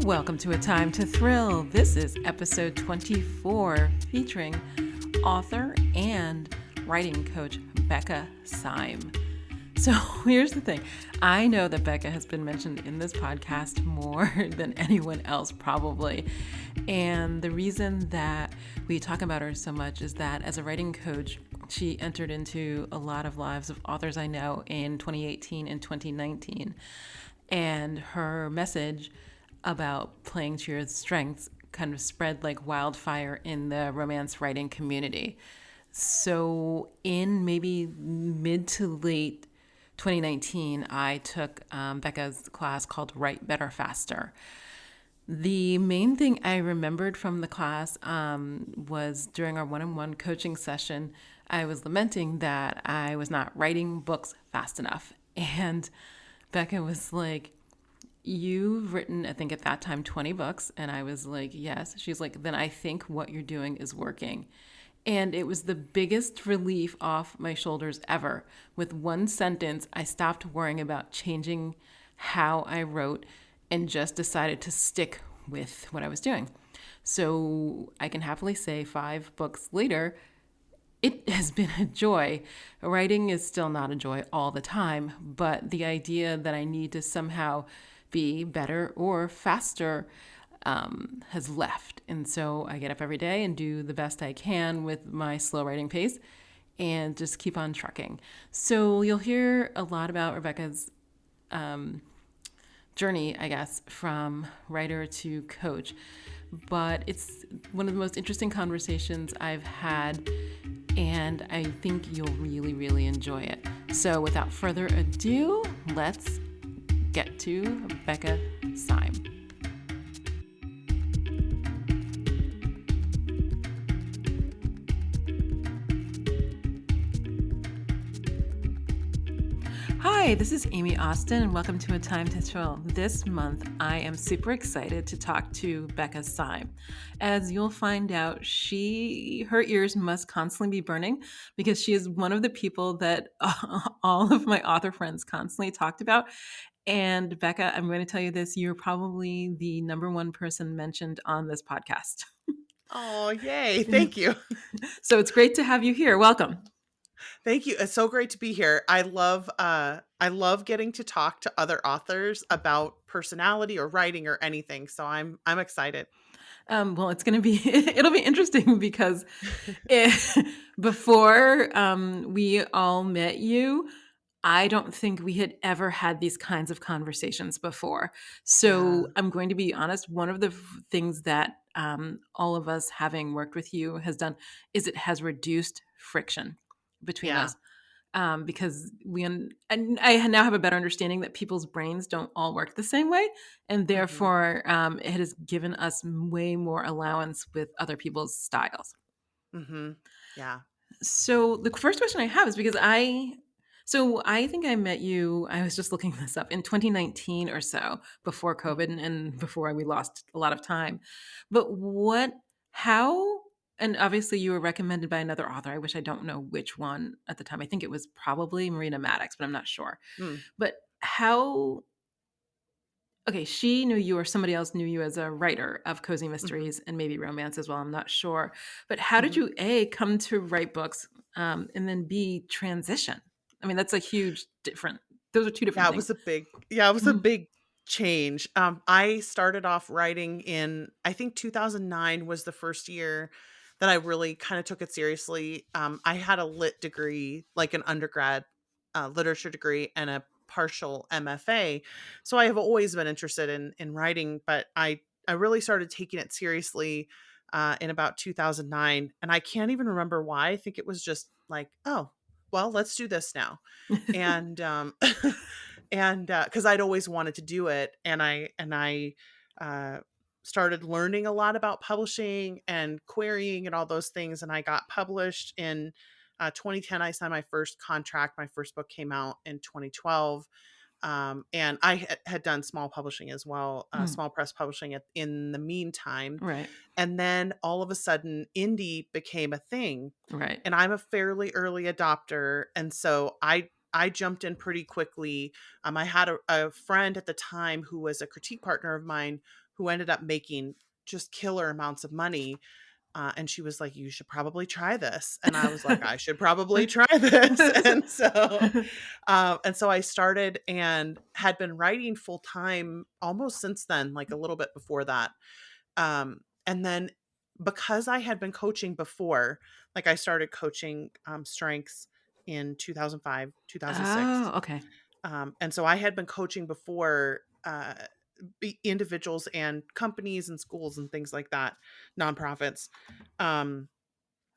Welcome to A Time to Thrill. This is episode 24 featuring author and writing coach Becca Syme. So here's the thing. I know that Becca has been mentioned in this podcast more than anyone else probably. And the reason that we talk about her so much is that as a writing coach, she entered into a lot of lives of authors I know in 2018 and 2019. And her message about playing to your strengths kind of spread like wildfire in the romance writing community. So in maybe mid to late 2019, I took Becca's class called Write Better Faster. The main thing I remembered from the class was during our one-on-one coaching session, I was lamenting that I was not writing books fast enough. And Becca was like, "You've written, I think at that time, 20 books." And I was like, "Yes." She's like, "Then I think what you're doing is working." And it was the biggest relief off my shoulders ever. With one sentence, I stopped worrying about changing how I wrote and just decided to stick with what I was doing. So I can happily say 5 books later, it has been a joy. Writing is still not a joy all the time, but the idea that I need to somehow be better or faster has left. And so I get up every day and do the best I can with my slow writing pace and just keep on trucking. So you'll hear a lot about Rebecca's journey, I guess, from writer to coach. But it's one of the most interesting conversations I've had, and I think you'll really, really enjoy it. So without further ado, let's get to Becca Syme. Hi, this is Aime Austin, and welcome to A Time to Thrill. This month, I am super excited to talk to Becca Syme. As you'll find out, her ears must constantly be burning because she is one of the people that all of my author friends constantly talked about. And Becca, I'm going to tell you this, you're probably the number one person mentioned on this podcast. Oh, yay. Thank you. So it's great to have you here. Welcome. Thank you. It's so great to be here. I love getting to talk to other authors about personality or writing or anything. So I'm excited. Well, it's going to be, it'll be interesting because before we all met you, I don't think we had ever had these kinds of conversations before. Yeah. So I'm going to be honest, one of the things that all of us having worked with you has done is it has reduced friction between Yeah. us. Because and I now have a better understanding that people's brains don't all work the same way, and Hmm. therefore it has given us way more allowance with other people's styles. Hmm. Yeah. So the first question I have is because I think I met you. I was just looking this up in 2019 or so, before COVID and before we lost a lot of time. But how, and obviously you were recommended by another author. I wish I don't know which one at the time. I think it was probably Marina Maddox, but I'm not sure. Mm. But how, okay, she knew you or somebody else knew you as a writer of cozy Hmm. mysteries and maybe romance as well. I'm not sure. But how did Hmm. you, A, come to write books and then B, transition? I mean, that's a huge different, those are two different Yeah, things. it was a Mhm. big change. I started off writing in, I think 2009 was the first year that I really kind of took it seriously. I had a lit degree, like an undergrad literature degree and a partial MFA. So I have always been interested in writing, but I really started taking it seriously in about 2009, and I can't even remember why. I think it was just like, oh, well, let's do this now. And and because I'd always wanted to do it, and I uh, started learning a lot about publishing and querying and all those things, and I got published in 2010. I signed my first contract. My first book came out in 2012. And I had done small publishing as well, Mm, small press publishing in the meantime. right, And then all of a sudden, indie became a thing, right. and I'm a fairly early adopter, and so I jumped in pretty quickly. I had a friend at the time who was a critique partner of mine who ended up making just killer amounts of money. And she was like, "You should probably try this." And I was like, "I should probably try this." And so I started and had been writing full time almost since then, like a little bit before that. And then because I had been coaching before, like I started coaching strengths in 2005, 2006. Oh, okay. And so I had been coaching before individuals and companies and schools and things like that, nonprofits. Um,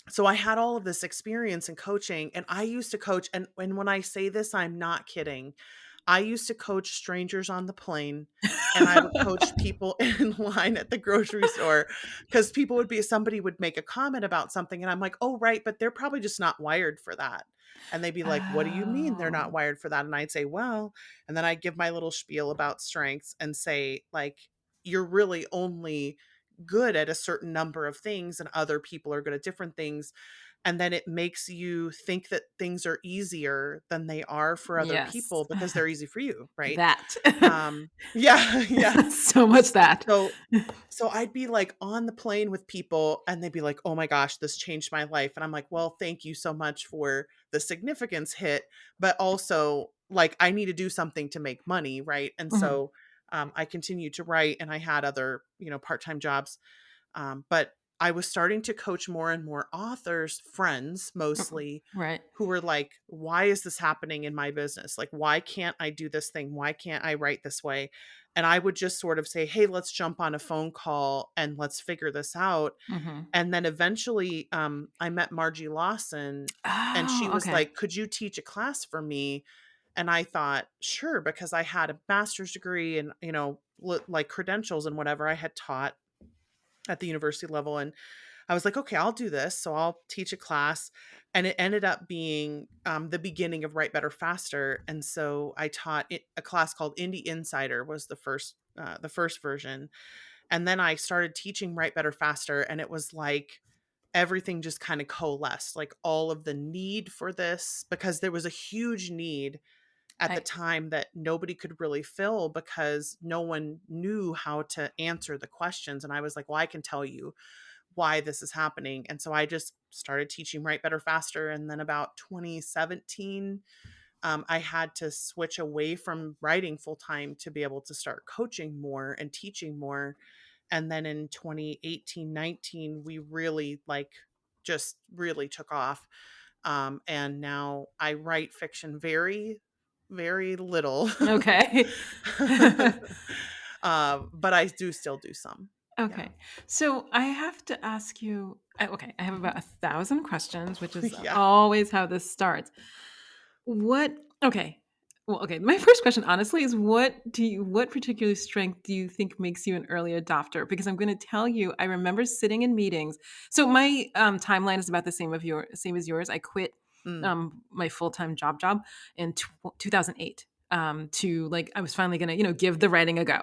so I had all of this experience in coaching, and I used to coach. And when I say this, I'm not kidding. I used to coach strangers on the plane, and I would coach people in line at the grocery store because somebody would make a comment about something, and I'm like, oh, right, but they're probably just not wired for that. And they'd be like, what do you mean they're not Oh, wired for that? And I'd say, well, and then I'd give my little spiel about strengths and say, like, you're really only good at a certain number of things and other people are good at different things, and then it makes you think that things are easier than they are for other yes. people because they're easy for you, right? That. Yeah, yeah. So much that. So so I'd be like on the plane with people and they'd be like, "Oh my gosh, this changed my life." And I'm like, "Well, thank you so much for the significance hit, but also like I need to do something to make money, right?" And Mhm. so I continued to write and I had other, part-time jobs. But I was starting to coach more and more authors, friends mostly, Right. who were like, why is this happening in my business? Like, why can't I do this thing? Why can't I write this way? And I would just sort of say, hey, let's jump on a phone call and let's figure this out. Mhm. And then eventually I met Margie Lawson and she Oh, was okay. like, could you teach a class for me? And I thought, sure, because I had a master's degree and, like credentials and whatever I had taught at the university level. And I was like, okay, I'll do this. So I'll teach a class. And it ended up being the beginning of Write Better Faster. And so I taught a class called Indie Insider was the first version. And then I started teaching Write Better Faster. And it was like everything just kind of coalesced, like all of the need for this, because there was a huge need at the I time that nobody could really fill because no one knew how to answer the questions. And I was like, well, I can tell you why this is happening. And so I just started teaching Write Better Faster. And then about 2017, I had to switch away from writing full time to be able to start coaching more and teaching more. And then in 2018, 19, we really just really took off. And now I write fiction very, very little. okay. But I do still do some. Yeah. Okay. So I have to ask you okay, I have about 1,000 questions, which is Yeah. always how this starts. What okay. Well, okay, my first question honestly is what particular strength do you think makes you an early adopter? Because I'm gonna tell you, I remember sitting in meetings. So my, timeline is about the same as yours. I quit, Mm, my full-time job in 2008, to, like I was finally gonna, give the writing a go.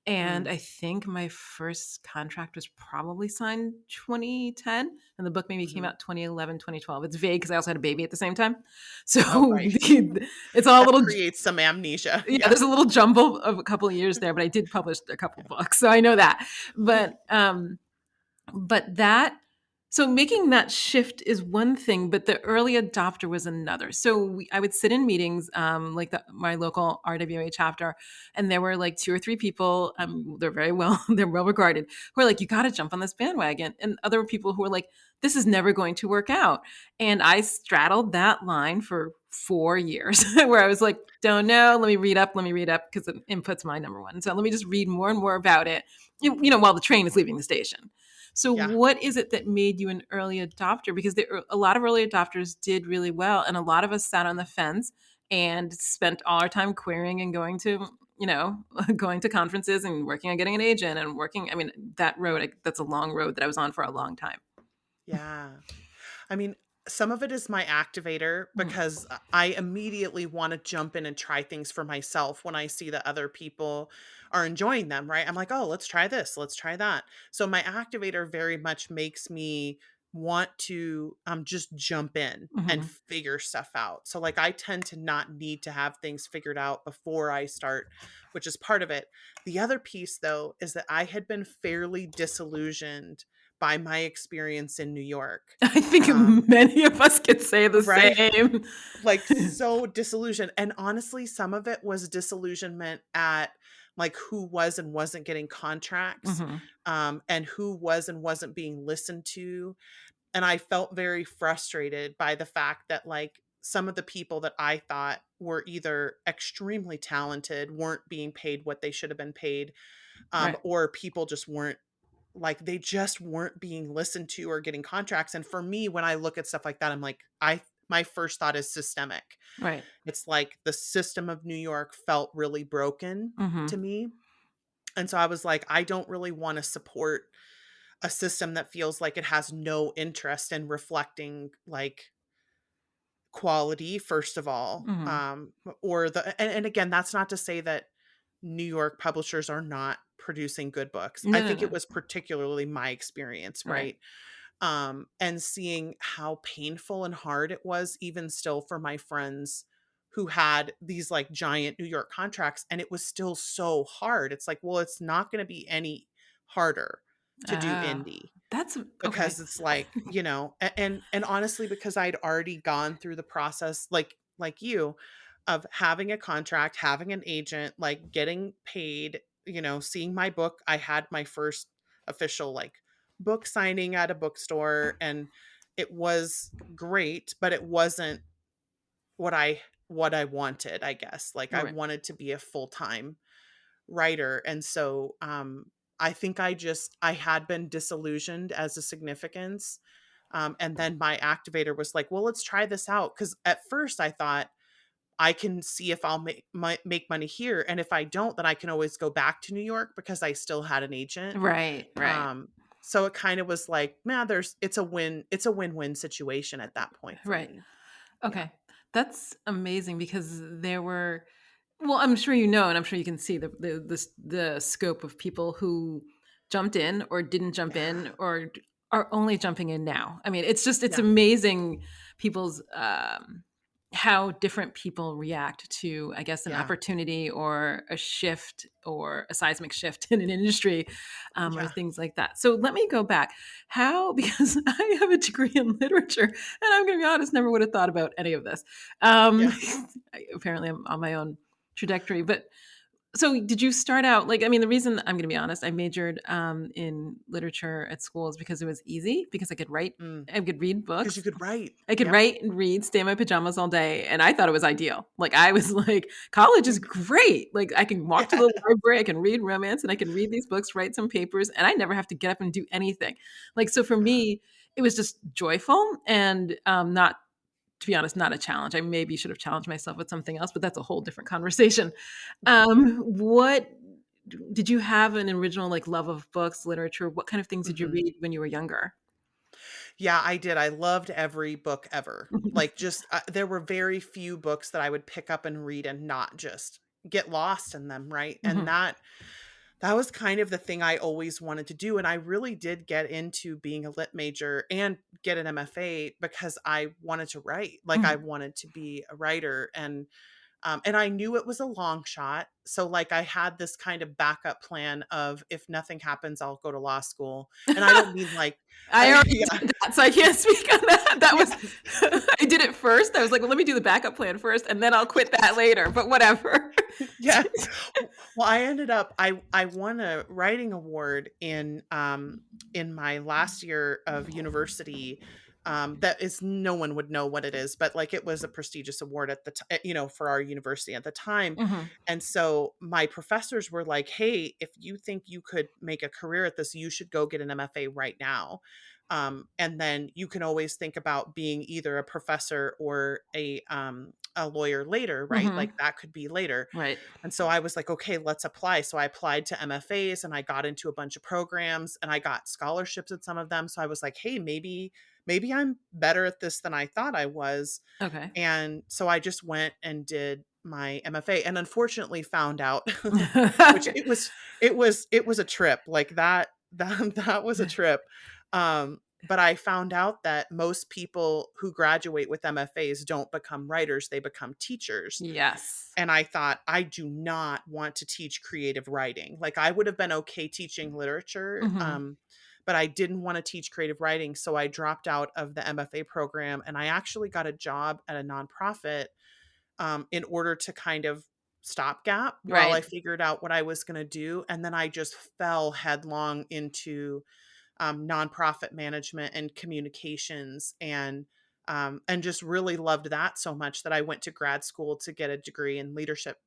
And mm. I think my first contract was probably signed 2010, and the book maybe came Mhm. out 2011, 2012. It's vague because I also had a baby at the same time. So Oh, right. it's all a That little creates some amnesia. yeah, Yeah. there's a little jumble of a couple of years there, but I did publish a couple Yeah. books, so I know that. But that so making that shift is one thing, but the early adopter was another. So I would sit in meetings, like my local RWA chapter, and there were like two or three people. They're very well, they're well regarded, who are like, "You got to jump on this bandwagon," and other people who are like, "This is never going to work out." And I straddled that line for 4 years, where I was like, "Don't know. Let me read up because input's my number one. So let me just read more and more about it, Mhm. while the train is leaving the station." So, Yeah. what is it that made you an early adopter? Because a lot of early adopters did really well, and a lot of us sat on the fence and spent all our time querying and going to, going to conferences and working on getting an agent and working. I mean, that's a long road that I was on for a long time. Yeah. I mean, some of it is my activator Mhm. because I immediately want to jump in and try things for myself when I see that other people are enjoying them, right? I'm like, oh, let's try this, let's try that. So my activator very much makes me want to just jump in and Mhm. figure stuff out. So like I tend to not need to have things figured out before I start, which is part of it. The other piece though is that I had been fairly disillusioned by my experience in New York. I think Um many of us could say the right? same. Like so disillusioned, and honestly some of it was disillusionment at like who was and wasn't getting contracts, Mhm. and who was and wasn't being listened to, and I felt very frustrated by the fact that like some of the people that I thought were either extremely talented weren't being paid what they should have been paid, Right. or people just weren't, like they just weren't being listened to or getting contracts. And for me, when I look at stuff like that, I'm like, my first thought is systemic. Right. It's like the system of New York felt really broken to Mhm. me. And so I was like, I don't really want to support a system that feels like it has no interest in reflecting like quality, first of all. Mhm. Or and again, that's not to say that New York publishers are not producing good books. I No, no, think it no. was particularly my experience, Right. right? And seeing how painful and hard it was, even still, for my friends who had these like giant New York contracts, and it was still so hard. It's like, well, it's not going to be any harder to do Oh, indie, that's okay. because it's like, and honestly, because I'd already gone through the process, like you, of having a contract, having an agent, like getting paid, seeing my book. I had my first official like book signing at a bookstore, and it was great, but it wasn't what I wanted, I guess. Like I Right. wanted to be a full-time writer. And so I think I had been disillusioned as a significance. And then my activator was like, well, let's try this out. Cause at first I thought I can see if I'll make money here. And if I don't, then I can always go back to New York because I still had an agent. Right. Right. Um, so it kind of was like, man, it's a win-win situation at that point for Right. me. Yeah. Okay. That's amazing because there were, well, I'm sure you know, and I'm sure you can see the scope of people who jumped in or didn't jump Yeah. in or are only jumping in now. I mean, it's Yeah. amazing people's how different people react to, I guess, an Yeah. opportunity or a shift or a seismic shift in an industry, or Yeah. things like that. So let me go back. How, because I have a degree in literature, and I'm going to be honest, never would have thought about any of this. Um, Yeah. apparently, I'm on my own trajectory. But so did you start out like, I mean, the reason I'm going to be honest, I majored in literature at school is because it was easy, because I could write, Mm. I could read Because you books. could write. I could Yep. write and read, stay in my pajamas all day, and I thought it was ideal. Like I was like, college is great. Like I can walk to Yeah. the library, I can read romance, and I can read these books, write some papers, and I never have to get up and do anything. Like so, for me, it was just joyful and not, to be honest, not a challenge. I maybe should have challenged myself with something else, but that's a whole different conversation. What did you have an original like love of books, literature? What kind of things did you Mhm. read when you were younger? Yeah, I did. I loved every book ever. Like, just there were very few books that I would pick up and read and not just get lost in them, right? And Mhm, that was kind of the thing I always wanted to do, and I really did get into being a lit major and get an MFA because I wanted to write. Like, I mhm. wanted to be a writer, and I knew it was a long shot. So, like, I had this kind of backup plan of if nothing happens, I'll go to law school. And I don't mean like, I I, already yeah, did that, so I can't speak on that. That yeah, was I did it first. I was like, "Well, let me do the backup plan first, and then I'll quit that later." But whatever. yeah. Well, I ended up, I won a writing award in my last year of university. That is, no one would know what it is, but like it was a prestigious award at the time, for our university at the time. Mhm, And so my professors were like, "Hey, if you think you could make a career at this, you should go get an MFA right now. And then you can always think about being either a professor or a lawyer later, right? Like mhm. that could be later." Right. And so I was like, okay, let's apply. So I applied to MFAs and I got into a bunch of programs and I got scholarships at some of them. So I was like, hey, maybe I'm better at this than I thought I was. Okay. And so I just went and did my MFA and unfortunately found out, which Okay. it was a trip like that that was a trip. but I found out that most people who graduate with MFAs don't become writers, they become teachers. Yes. And I thought, I do not want to teach creative writing. Like, I would have been okay teaching literature, Hmm. but I didn't want to teach creative writing. So I dropped out of the MFA program and I actually got a job at a nonprofit in order to kind of stopgap while I Right. figured out what I was going to do. And then I just fell headlong into nonprofit management and communications and just really loved that so much that I went to grad school to get a degree in leadership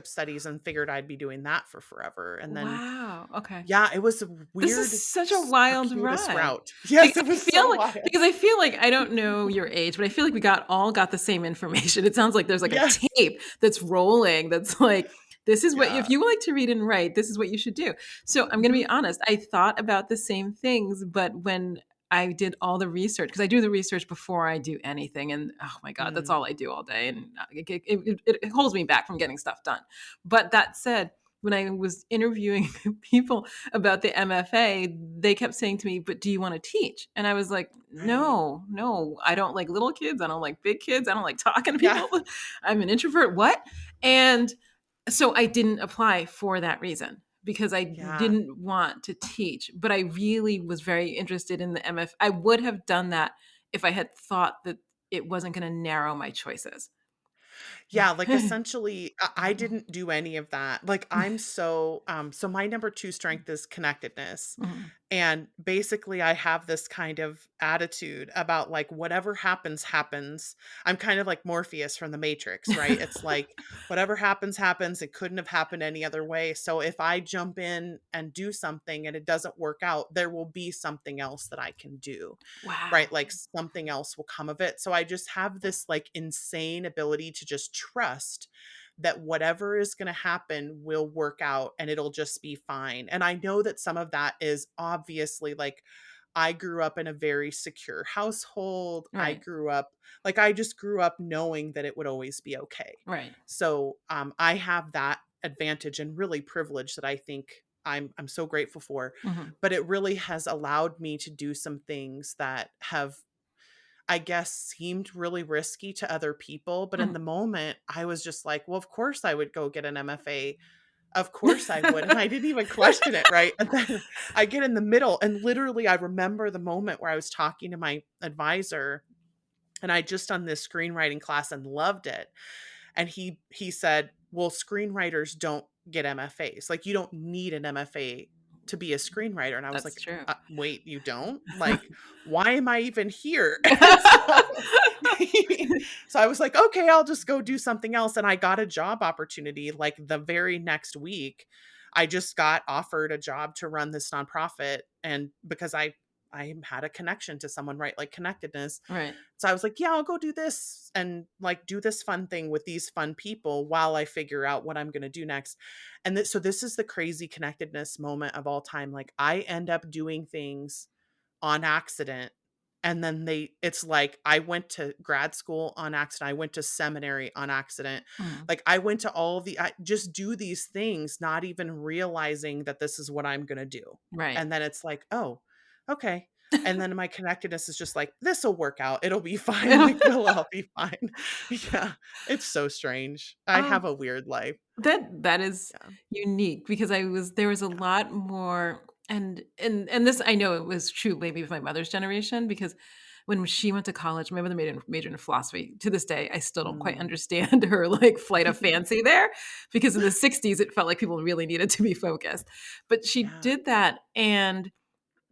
studies and figured I'd be doing that for forever. And then, Wow. Okay. yeah, it was a This is weird, such a wild circuitous ride. route. Yes, it I was feel so like wild. because I feel like I don't know your age, but I feel like we all got the same information. It sounds like there's like a Yes. tape that's rolling that's like, this is what, if Yeah. you like to read and write, this is what you should do. So I'm going to be Hmm. honest. I thought about the same things, but when I did all the research, because I do the research before I do anything. And oh my God, that's Mm. all I do all day. And it holds me back from getting stuff done. But that said, when I was interviewing people about the MFA, they kept saying to me, "But do you want to teach?" And I was like, Right. "No, no, I don't like little kids. I don't like big kids. I don't like talking to Yeah. people. I'm an introvert. What?" And so I didn't apply for that reason because I Yeah. didn't want to teach, but I really was very interested in the MF. I would have done that if I had thought that it wasn't going to narrow my choices. Yeah, like, essentially, I didn't do any of that. Like, I'm so my number 2 strength is connectedness. Mhm. And basically, I have this kind of attitude about, like, whatever happens, happens. I'm kind of like Morpheus from The Matrix, right? It's like, whatever happens, happens. It couldn't have happened any other way. So if I jump in and do something and it doesn't work out, there will be something else that I can do, right? Wow. Like, something else will come of it. So I just have this, like, insane ability to just trust that whatever is going to happen will work out and it'll just be fine. And I know that some of that is obviously like, I grew up in a very secure household. Right. I just grew up knowing that it would always be okay. Right. So I have that advantage and really privilege that I think I'm so grateful for. Mhm. But it really has allowed me to do some things that have, I guess, seemed really risky to other people, but in Mhm. the moment, I was just like, "Well, of course I would go get an MFA. Of course I would," and I didn't even question it, right? And then I get in the middle, and literally, I remember the moment where I was talking to my advisor, and I just done this screenwriting class and loved it, and he said, "Well, screenwriters don't get MFAs. Like, you don't need an MFA to be a screenwriter." And I was That's like, true. Wait, you don't? Like, why am I even here?" And so so I was like, "Okay, I'll just go do something else." And I got a job opportunity like the very next week. I just got offered a job to run this nonprofit, and because I had a connection to someone, right? Like, connectedness. Right. So I was like, "Yeah, I'll go do this and, like, do this fun thing with these fun people while I figure out what I'm gonna do next." And so this is the crazy connectedness moment of all time. Like, I end up doing things on accident, and then it's like I went to grad school on accident. I went to seminary on accident. Mhm. Like, I went to I just do these things not even realizing that this is what I'm gonna do. Right. And then it's like, "Oh, okay." And then my connectedness is just like, "This'll work out. It'll be fine. Like, we'll all be fine." Yeah. It's so strange. I Oh, have a weird life. that is Yeah. unique because there was a Yeah. lot more, and this I know it was true maybe with my mother's generation because when she went to college, my mother majored in philosophy. To this day, I still don't quite Mm. understand her like flight of fancy there because in the 60s it felt like people really needed to be focused. But she Yeah. did that, and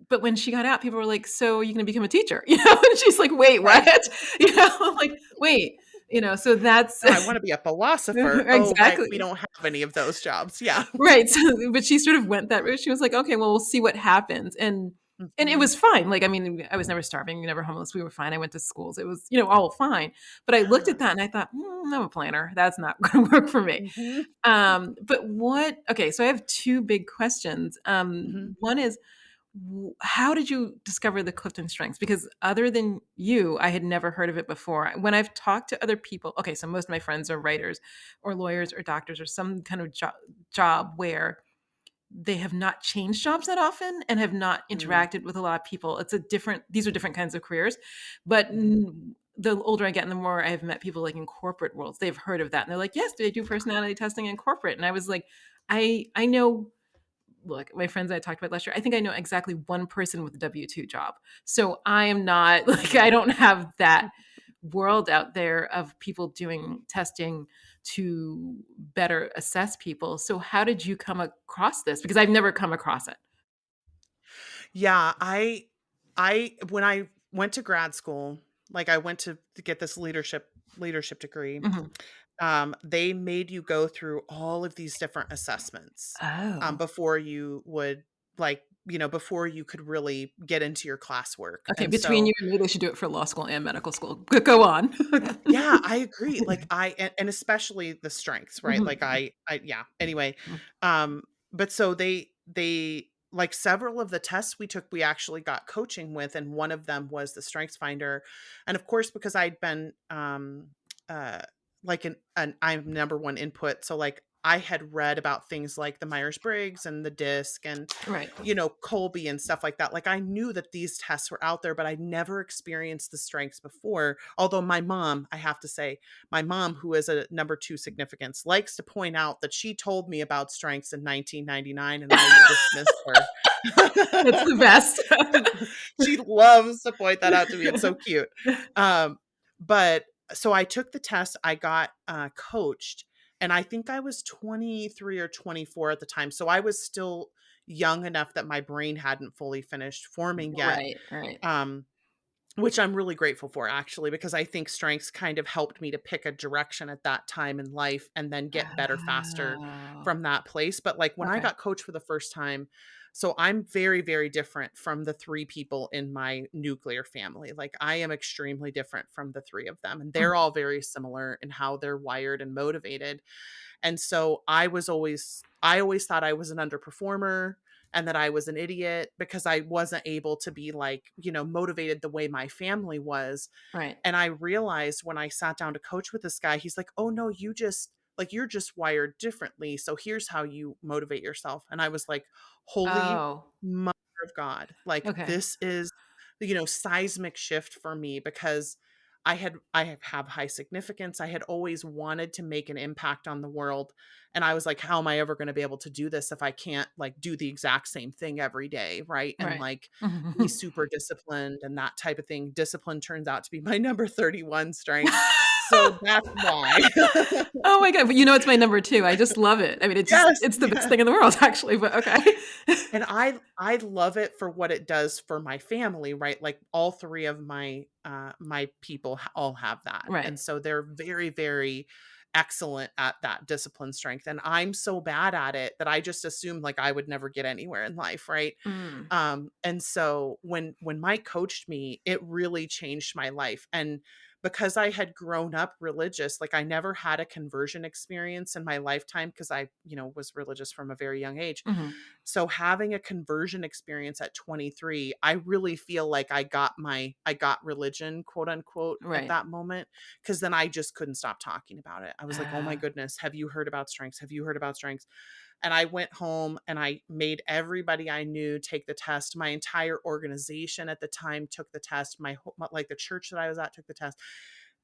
but when she got out, people were like, "So you gonna become a teacher?" You know, and she's like, "Wait, what?" Right. You know, I'm like, "Wait," you know, so that's "No, I wanna be a philosopher." "Oh, right, we exactly. don't have any of those jobs." Yeah. Right, so but she sort of went that route. She was like, "Okay, well, we'll see what happens," and it Mhm. was fine. Like, I mean, I was never starving, never homeless. We were fine. I went to schools. It was, all fine. But I looked at Yeah. that and I thought, I'm a planner. That's not going to work for me. Mhm. But okay, so I have two big questions. Mhm. One is, how did you discover the Clifton Strengths? Because other than you, I had never heard of it before. When I've talked to other people, okay, so most of my friends are writers or lawyers or doctors or some kind of job where they have not changed jobs that often and have not Mm, interacted with a lot of people. These are different kinds of careers, but mhm. the older I get and the more I've met people like in corporate worlds, they've heard of that and they're like, yes, they do personality testing in corporate. And I was like, I know, look, my friends I talked about last year, I think I know exactly one person with a W-2 job. So I am not like, I Mhm. don't have that world out there of people doing testing to better assess people. So how did you come across this? Because I've never come across it. Yeah, I when I went to grad school, like I went to get this leadership degree, Mhm. they made you go through all of these different assessments Oh. before you would before you could really get into your classwork. Okay, And between so you and me, they should do it for law school and medical school. Go on. yeah, I agree. Like and especially the strengths, right? Like Mhm. I yeah. Anyway, um but so they like several of the tests we took we actually got coaching with, and one of them was the strengths finder. And of course because I'd been uh like an I'm number one input, so like I had read about things like the Myers-Briggs and the DISC and Right. Colby and stuff like that. Like I knew that these tests were out there, but I'd never experienced the strengths before. Although my mom, I have to say, my mom, who is a number two significance, likes to point out that she told me about strengths in 1999 and I dismissed her. That's the best. She loves to point that out to me. It's so cute. But so I took the test, I got coached, and I think I was 23 or 24 at the time. So I was still young enough that my brain hadn't fully finished forming yet. Right, right. Um, which I'm really grateful for actually, because I think strengths kind of helped me to pick a direction at that time in life and then get better faster Oh, from that place. But like when I okay. got coached for the first time, so I'm very, very different from the three people in my nuclear family. Like I am extremely different from the three of them, and they're Mhm. all very similar in how they're wired and motivated. And so I always thought I was an underperformer and that I was an idiot because I wasn't able to be like, motivated the way my family was. Right. And I realized when I sat down to coach with this guy, he's like, "Oh no, you're just wired differently. So here's how you motivate yourself." And I was like, "Holy Oh, mother of God. Like okay. this is seismic shift for me because I have high significance. I had always wanted to make an impact on the world. And I was like, how am I ever going to be able to do this if I can't like do the exact same thing every day, right? And Right. like be super disciplined and that type of thing. Discipline turns out to be my number 31 strength. So that's why. Oh my god, but it's my number 2. I just love it. I mean, Yes, it's the best yes. thing in the world actually, but okay. And I love it for what it does for my family, right? Like all three of my people all have that. Right. And so they're very, very excellent at that discipline strength. And I'm so bad at it that I just assumed like I would never get anywhere in life, right? Mm, And so when Mike coached me, it really changed my life. And because I had grown up religious, like I never had a conversion experience in my lifetime because I, was religious from a very young age. mhm. So having a conversion experience at 23, I really feel like I got religion, quote unquote, at Right. that moment, because then I just couldn't stop talking about it. I was like, "Oh my Ah, goodness, have you heard about strengths? Have you heard about strengths?" And I went home and I made everybody I knew take the test. My entire organization at the time took the test. Like the church that I was at took the test.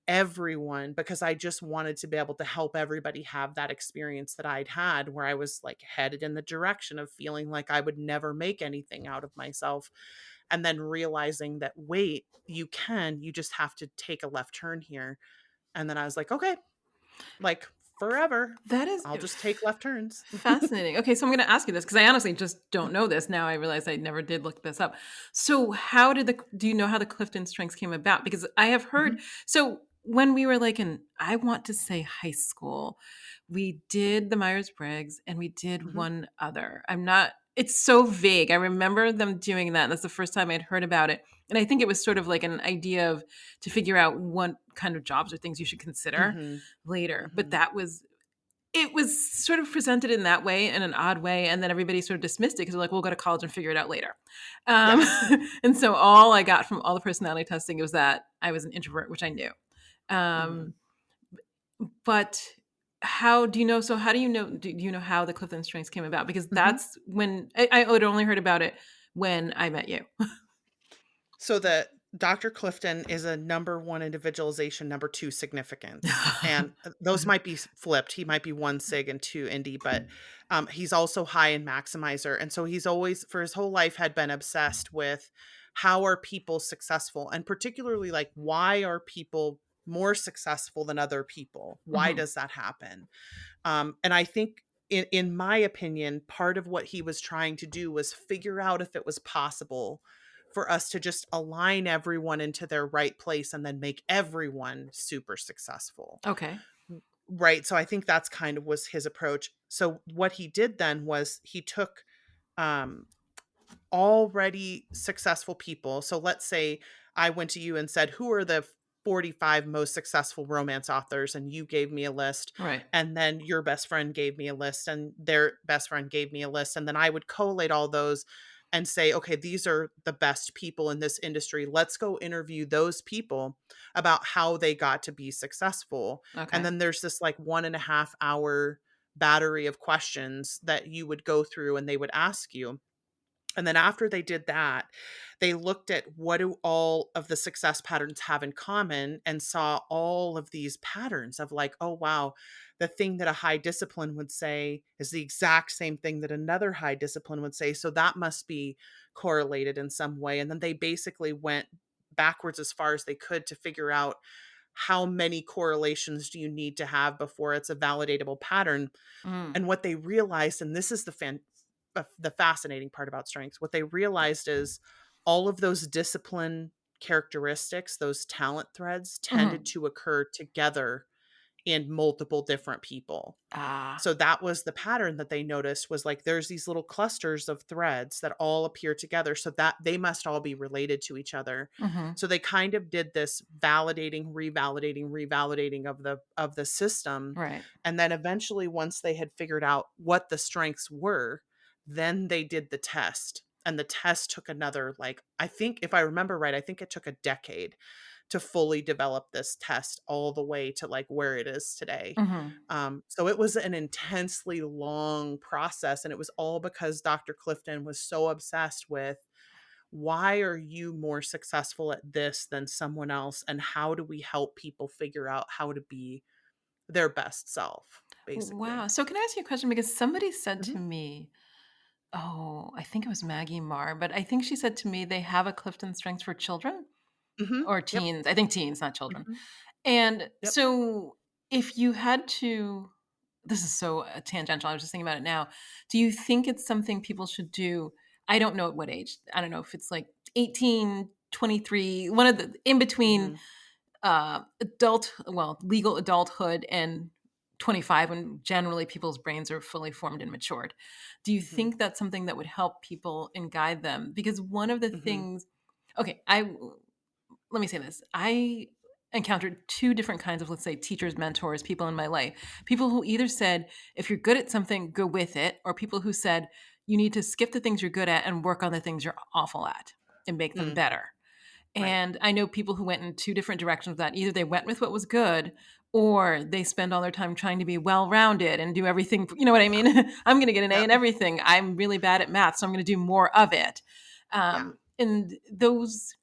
Everyone, because I just wanted to be able to help everybody have that experience that I'd had where I was like headed in the direction of feeling like I would never make anything out of myself. And then realizing that, wait, you just have to take a left turn here. And then I was like, okay, like forever, that is I'll just take left turns. fascinating. Okay, so I'm gonna ask you this because I honestly just don't know this. Now I realize I never did look this up. So do you know how the Clifton Strengths came about? Because I have heard, Mhm, so when we were like in, I want to say high school, we did the Myers-Briggs and we did mhm, one other. I'm not, it's so vague. I remember them doing that. And that's the first time I'd heard about it. And I think it was sort of like an idea of to figure out what kind of jobs or things you should consider mhm, later. But mhm. that was, it was sort of presented in that way, in an odd way, and then everybody sort of dismissed it because they're like, "We'll go to college and figure it out later." Um, Yeah. and so all I got from all the personality testing was that I was an introvert, which I knew. Mhm, Um, but how do you know? So how do you know? Do you know how the Clifton Strengths came about? Because Mhm. that's when I had only heard about it when I met you. So the Dr. Clifton is a number 1 individualization, number 2 significance, and, those might be flipped. He might be 1 sig and 2 indie, but, he's also high in maximizer, and so he's always for his whole life had been obsessed with how are people successful, and particularly, like, why are people more successful than other people? Why Hmm. does that happen? And I think in my opinion, part of what he was trying to do was figure out if it was possible for us to just align everyone into their right place and then make everyone super successful. Okay. Right. So I think that's kind of was his approach. So what he did then was he took um already successful people. So let's say I went to you and said, "Who are the 45 most successful romance authors?" And you gave me a list. Right. And then your best friend gave me a list, and their best friend gave me a list. And then I would collate all those and say, okay, these are the best people in this industry. Let's go interview those people about how they got to be successful. And Okay. then there's this like 1.5 hour battery of questions that you would go through and they would ask you. And then after they did that, they looked at what do all of the success patterns have in common and saw all of these patterns of like, oh, wow, the thing that a high discipline would say is the exact same thing that another high discipline would say. So that must be correlated in some way. And then they basically went backwards as far as they could to figure out how many correlations do you need to have before it's a validatable pattern. Mm. And what they realized, and this is the fascinating part about strengths, what they realized is all of those discipline characteristics, those talent threads tended Hmm. to occur together in multiple different people. Ah. So that was the pattern that they noticed was like there's these little clusters of threads that all appear together so that they must all be related to each other. Hmm. So they kind of did this validating, revalidating, revalidating of the system. Right. And then eventually once they had figured out what the strengths were, then they did the test. And the test took another like I think if I remember right, I think it took a decade to fully develop this test all the way to like where it is today. Hmm. So it was an intensely long process, and it was all because Dr. Clifton was so obsessed with why are you more successful at this than someone else, and how do we help people figure out how to be their best self, basically. Wow. So can I ask you a question? Because somebody said Hmm. to me, oh, I think it was Maggie Marr, but I think she said to me they have a Clifton Strengths for children Hmm. or Yep. teens. I think teens, not children. Hmm. And Yep. so if you had to, this is so tangential. I was just thinking about it now. Do you think it's something people should do? I don't know at what age. I don't know if it's like 18, 23, one of the in between Hmm. legal adulthood and 25 when generally people's brains are fully formed and matured. Do you Hmm. think that's something that would help people and guide them? Because one of the Hmm. things, okay, let me say this. I encountered two different kinds of, let's say, teachers, mentors, people in my life. People who either said, if you're good at something, go with it, or people who said, you need to skip the things you're good at and work on the things you're awful at and make them Mm. better. Right. And I know people who went in two different directions with that. Either they went with what was good, or they spend all their time trying to be well rounded and do everything. You know what I mean? I'm going to get an A Yeah. in everything. I'm really bad at math, so I'm going to do more of it. Yeah. And those,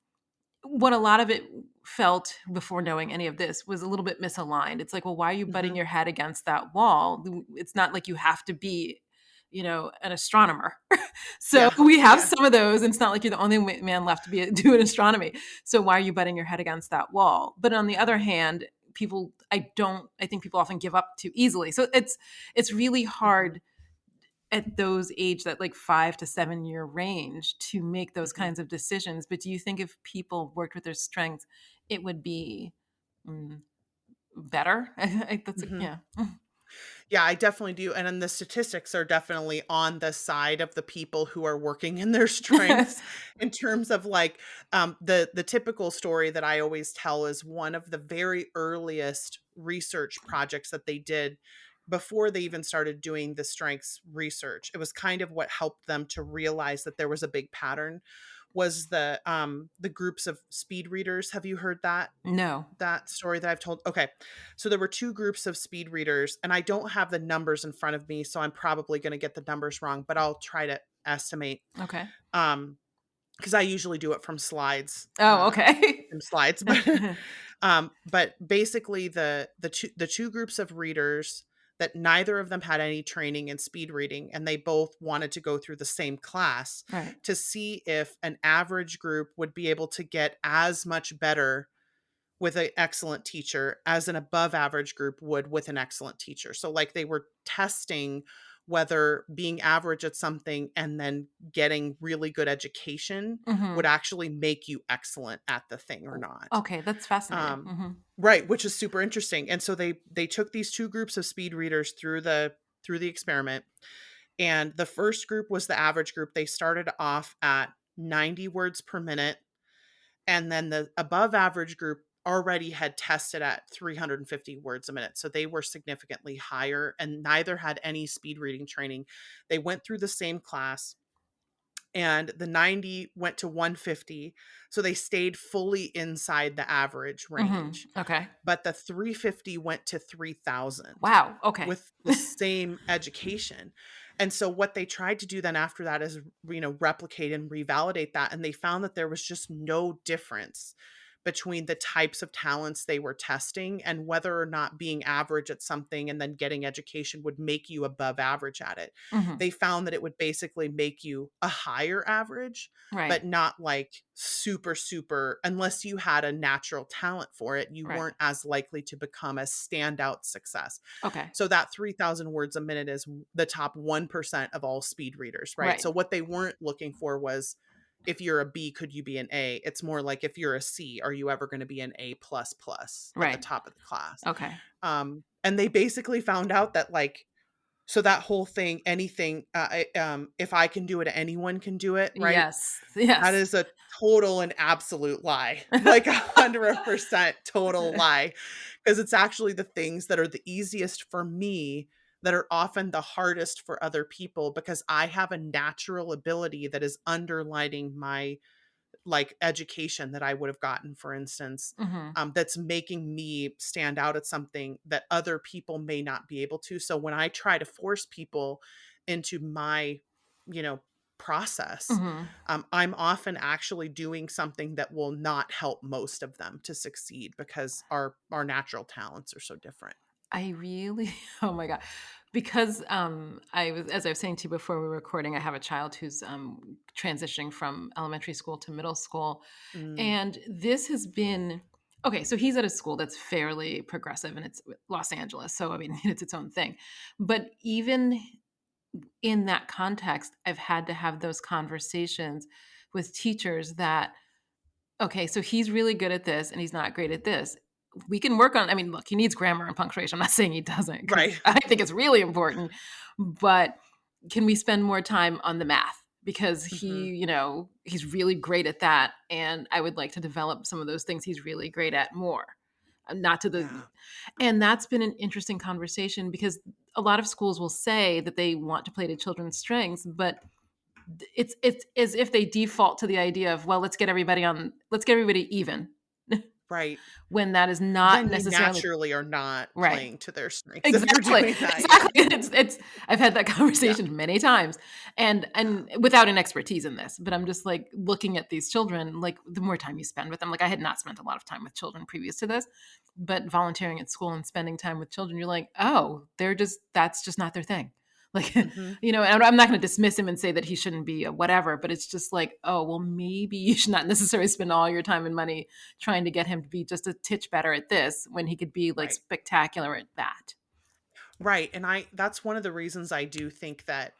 what a lot of it felt before knowing any of this was a little bit misaligned. It's like, well, why are you butting Hmm. your head against that wall? It's not like you have to be, an astronomer. So Yeah. we have Yeah. some of those. And it's not like you're the only man left to be doing astronomy. So why are you butting your head against that wall? But on the other hand, I think people often give up too easily. So it's really Hmm. hard at those age, that like 5 to 7 year range, to make those Hmm. kinds of decisions. But do you think if people worked with their strengths, it would be mm, better? Hmm. Yeah. Yeah, I definitely do. And then the statistics are definitely on the side of the people who are working in their strengths in terms of like the typical story that I always tell is one of the very earliest research projects that they did before they even started doing the strengths research. It was kind of what helped them to realize that there was a big pattern was the groups of speed readers. Have you heard No. that story that I've told? Okay. So there were two groups of speed readers, and I don't have the numbers in front of me, so I'm probably going to get the numbers wrong, but I'll try to estimate. Okay. Um, because I usually do it from slides, Oh, okay. but basically the two groups of readers that neither of them had any training in speed reading, and they both wanted to go through the same class Right. to see if an average group would be able to get as much better with an excellent teacher as an above average group would with an excellent teacher. So like they were testing whether being average at something and then getting really good education would Mhm. actually make you excellent at the thing or not. Okay, that's fascinating. Um, Mhm. right, which is super interesting. And so they took these two groups of speed readers through the experiment. And the first group was the average group. They started off at 90 words per minute, and then the above average group already had tested at 350 words a minute. So they were significantly higher, and neither had any speed reading training. They went through the same class, and the 90 went to 150. So they stayed fully inside the average Mhm. range. Okay. But the 350 went to 3,000 Wow, okay. with the same education. And so what they tried to do then after that is, replicate and revalidate that. And they found that there was just no difference between the types of talents they were testing and whether or not being average at something and then getting education would make you above average at it. Mhm. They found that it would basically make you a higher average, Right. but not like super, super, unless you had a natural talent for it, you Right. weren't as likely to become a standout success. Okay. So that 3,000 words a minute is the top 1% of all speed readers, right? Right. So what they weren't looking for was, if you're a B, could you be an A? It's more like, if you're a C, are you ever going to be an A plus plus at the Right. top of the class? Okay. And they basically found out that like, so that whole thing, anything, if I can do it, anyone can do it, right? Yes. That Yes. is a total and absolute lie, like 100% total lie, because it's actually the things that are the easiest for me that are often the hardest for other people, because I have a natural ability that is underlining my like education that I would have gotten, for instance, Mhm. that's making me stand out at something that other people may not be able to. So when I try to force people into my, you know, process, Mhm. I'm often actually doing something that will not help most of them to succeed because our natural talents are so different. I really oh my god. Because, I was as I was saying to you before we were recording, I have a child who's, transitioning from elementary school to middle school, Mm, and this has been okay, so he's at a school that's fairly progressive, and it's Los Angeles, so, I mean, it's its own thing. But even in that context, I've had to have those conversations with teachers that, "Okay, so he's really good at this, and he's not great at this. We can work on" I mean, look, he needs grammar and punctuation. I'm not saying he doesn't, because right. I think it's really important, but can we spend more time on the math? Because Hmm. he's really great at that, and I would like to develop some of those things he's really great at more. Not to the Yeah. and that's been an interesting conversation because a lot of schools will say that they want to play to children's strengths, but it's as if they default to the idea of, well, let's get everybody even, Right. when that is not Then you necessarily naturally are not right. playing to their strengths if you're Exactly, doing that. Yeah. exactly. It's I've had that Yeah. conversation many times, Yeah. and without an expertise in this, but I'm just, like, looking at these children, like, the more time you spend with them, like, I had not spent a lot of time with children previous to this, but volunteering at school and spending time with children, you're like, "Oh, that's just not their thing." Like, Hmm. and I'm not gonna dismiss him and say that he shouldn't be a whatever, but it's just like, "Oh, well, maybe you should not necessarily spend all your time and money trying to get him to be just a titch better at this when he could be, like, Right. spectacular at that." Right. And that's one of the reasons I do think that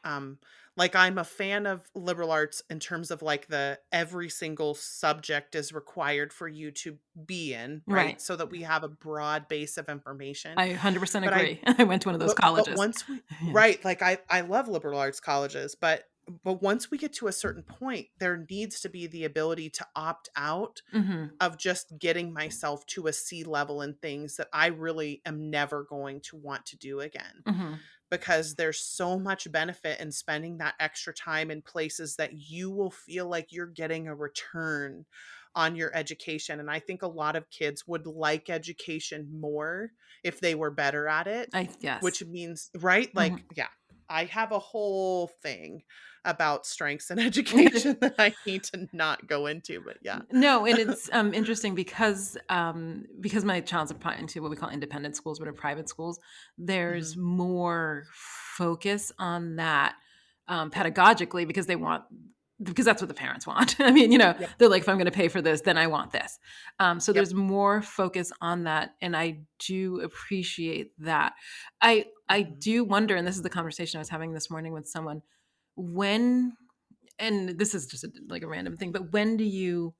like I'm a fan of liberal arts in terms of like the every single subject is required for you to be in, right? Right. So that we have a broad base of information. I 100% But I agree. I went to one of those but colleges. once we Yeah. right, like I love liberal arts colleges, but once we get to a certain point, there needs to be the ability to opt out Mhm. of just getting myself to a C level in things that I really am never going to want to do again. Mhm. because there's so much benefit in spending that extra time in places that you will feel like you're getting a return on your education. And I think a lot of kids would like education more if they were better at it, Yes. which means, right? Like, Mhm. yeah, I have a whole thing about strengths in education that I need to not go into, but yeah. No, and it's interesting because my child's applying into what we call independent schools, but are private schools. There's Mhm. more focus on that Yep. pedagogically because that's what the parents want. I mean, Yep. they're like, if I'm going to pay for this, then I want this. So Yep. there's more focus on that, and I do appreciate that. I Mhm. do wonder, and this is the conversation I was having this morning with someone, when, and this is just like a random thing, but when do you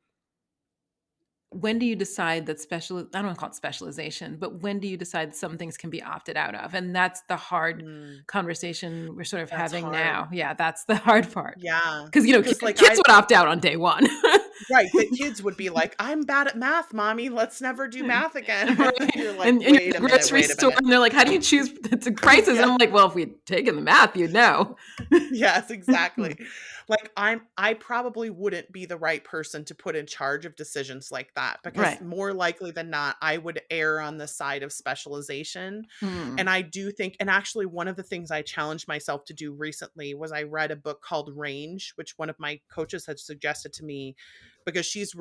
decide that I don't want to call it specialization, but when do you decide some things can be opted out of? And that's the hard Mm. conversation we're sort of That's having hard. now. Yeah, that's the hard part. Yeah. Because, Because like, kids would opt out on day one. right, the kids would be like, "I'm bad at math, mommy. Let's never do math again." And Right. you're like, And you're "Wait at a the minute, grocery wait a store minute." and they're like, how do you choose? It's a crisis. And Yeah. I'm like, well, if we'd taken the math, you'd know. Yes, exactly. Like, I probably wouldn't be the right person to put in charge of decisions like that, because Right. more likely than not, I would err on the side of specialization. And Mm. I do think, and actually one of the things I challenged myself to do recently was I read a book called Range, which one of my coaches had suggested to me, because she's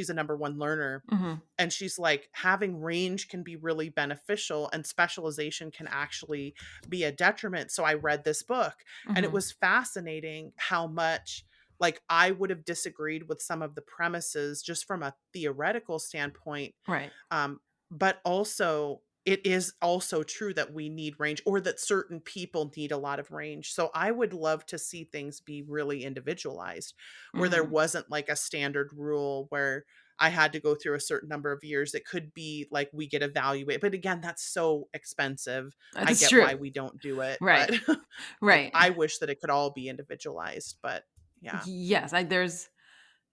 a number one learner. Hmm. And she's like, having range can be really beneficial and specialization can actually be a detriment. So I read this book, and it Hmm. was fascinating how much, like, I would have disagreed with some of the premises just from a theoretical standpoint. Right. um, but also, it is also true that we need range, or that certain people need a lot of range. So I would love to see things be really individualized, where there Mm. wasn't like a standard rule where I had to go through a certain number of years. It could be like we get evaluated. But again, that's so expensive. I That's get true. why we don't do it, but Right. like, Right. I wish that it could all be individualized, but yeah. Yes.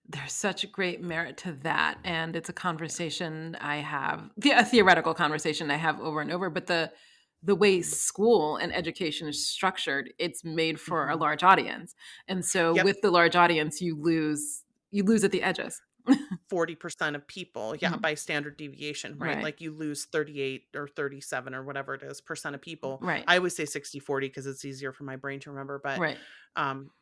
There's such great merit to that, and it's a conversation I have, a theoretical conversation I have over and over. But the way Mhm. school and education is structured, it's made for a Mhm. large audience, and so Yep. with the large audience, you lose at the edges. 40% of people, yeah, Mhm. by standard deviation, right? Right, Like, you lose 38 or 37 or whatever it is percent of people. right, I always say 60/40 because it's easier for my brain to remember, but right,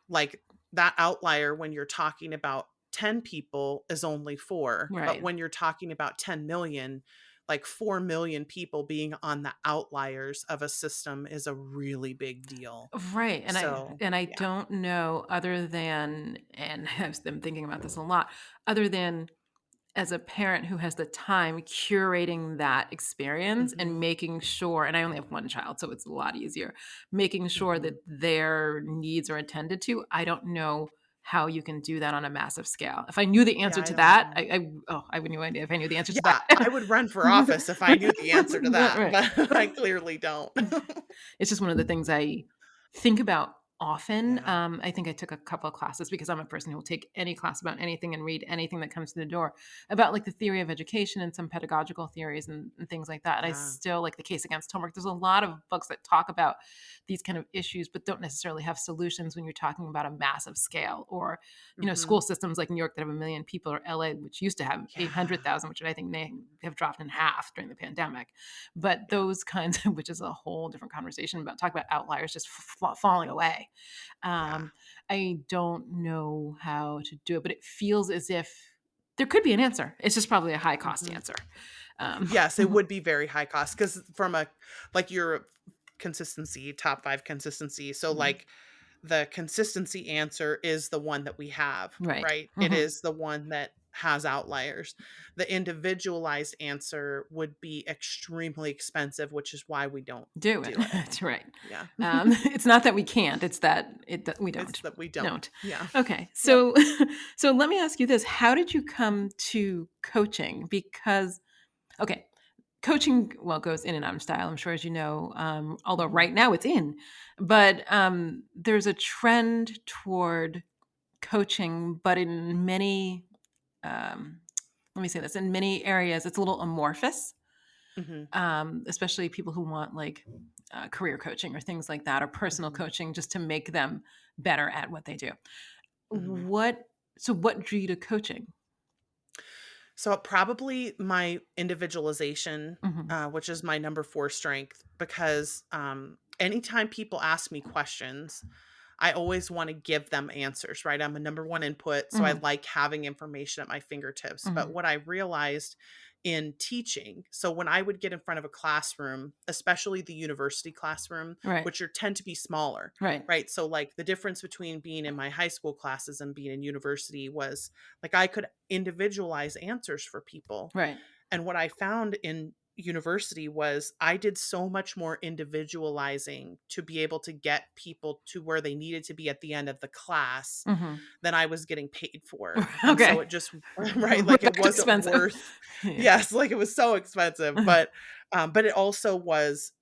like, that outlier when you're talking about 10 people is only 4, but right, when you're talking about 10 million, like 4 million people being on the outliers of a system is a really big deal. right. And I So, and I yeah. don't know, other than, and I've been thinking about this a lot, other than as a parent who has the time, curating that experience and Mhm. making sure, and I only have one child, so it's a lot easier, making sure that Mhm. their needs are attended to. I don't know how you can do that on a massive scale. If I knew the Yeah, answer I to don't that, know. I have no idea if I knew the answer to Yeah, that. I would run for office if I knew the answer to that, Right. but I clearly don't. It's just one of the things I think about often. Yeah. I think I took a couple of classes because I'm a person who will take any class about anything and read anything that comes to the door about like the theory of education and some pedagogical theories and things like that. And I Yeah. still like the case against homework. There's a lot of books that talk about these kind of issues, but don't necessarily have solutions when you're talking about a massive scale, or, school Mhm. systems like New York that have a million people, or LA, which used to have Yeah. 800,000, which I think may have dropped in half during the pandemic. But Yeah. those kinds of, which is a whole different conversation about, talk about outliers just falling away. Yeah. um, I don't know how to do it, but it feels as if there could be an answer. It's just probably a high cost Mhm. answer. um, Yes, it would be very high cost, because from a, like, your consistency, top 5 consistency, so, like, the consistency answer is the one that we have, right. right? It Mhm. is the one that has outliers. The individualized answer would be extremely expensive, which is why we don't Do it. do it. That's right. Yeah. It's not that we can't, it's that we It's don't. that we don't. Don't. Yeah. Okay. Yep. So, so let me ask you this: how did you come to coaching? Because, okay, coaching, well, goes in and out of style, I'm sure, as you know. Although Mhm. right now it's in, but there's a trend toward coaching, but in many, um, let me say this, in many areas, it's a little amorphous. Mhm. especially people who want like career coaching or things like that, or personal Mhm. coaching, just to make them better at what they do. Mhm. What drew you to coaching? So probably my individualization, Hmm. which is my number 4 strength, because anytime people ask me questions, I always want to give them answers, right? I'm a number 1 input, so I Hmm. like having information at my fingertips. But Hmm. what I realized in teaching, so when I would get in front of a classroom, especially the university classroom, Right. which are tend to be smaller, Right. right? So like the difference between being in my high school classes and being in university was like I could individualize answers for people. Right. And what I found in university was I did so much more individualizing to be able to get people to where they needed to be at the end of the class Hmm. than I was getting paid for. And so Okay. it just right, like it That's wasn't expensive. worth Yeah. yes, like it was so expensive, but it also was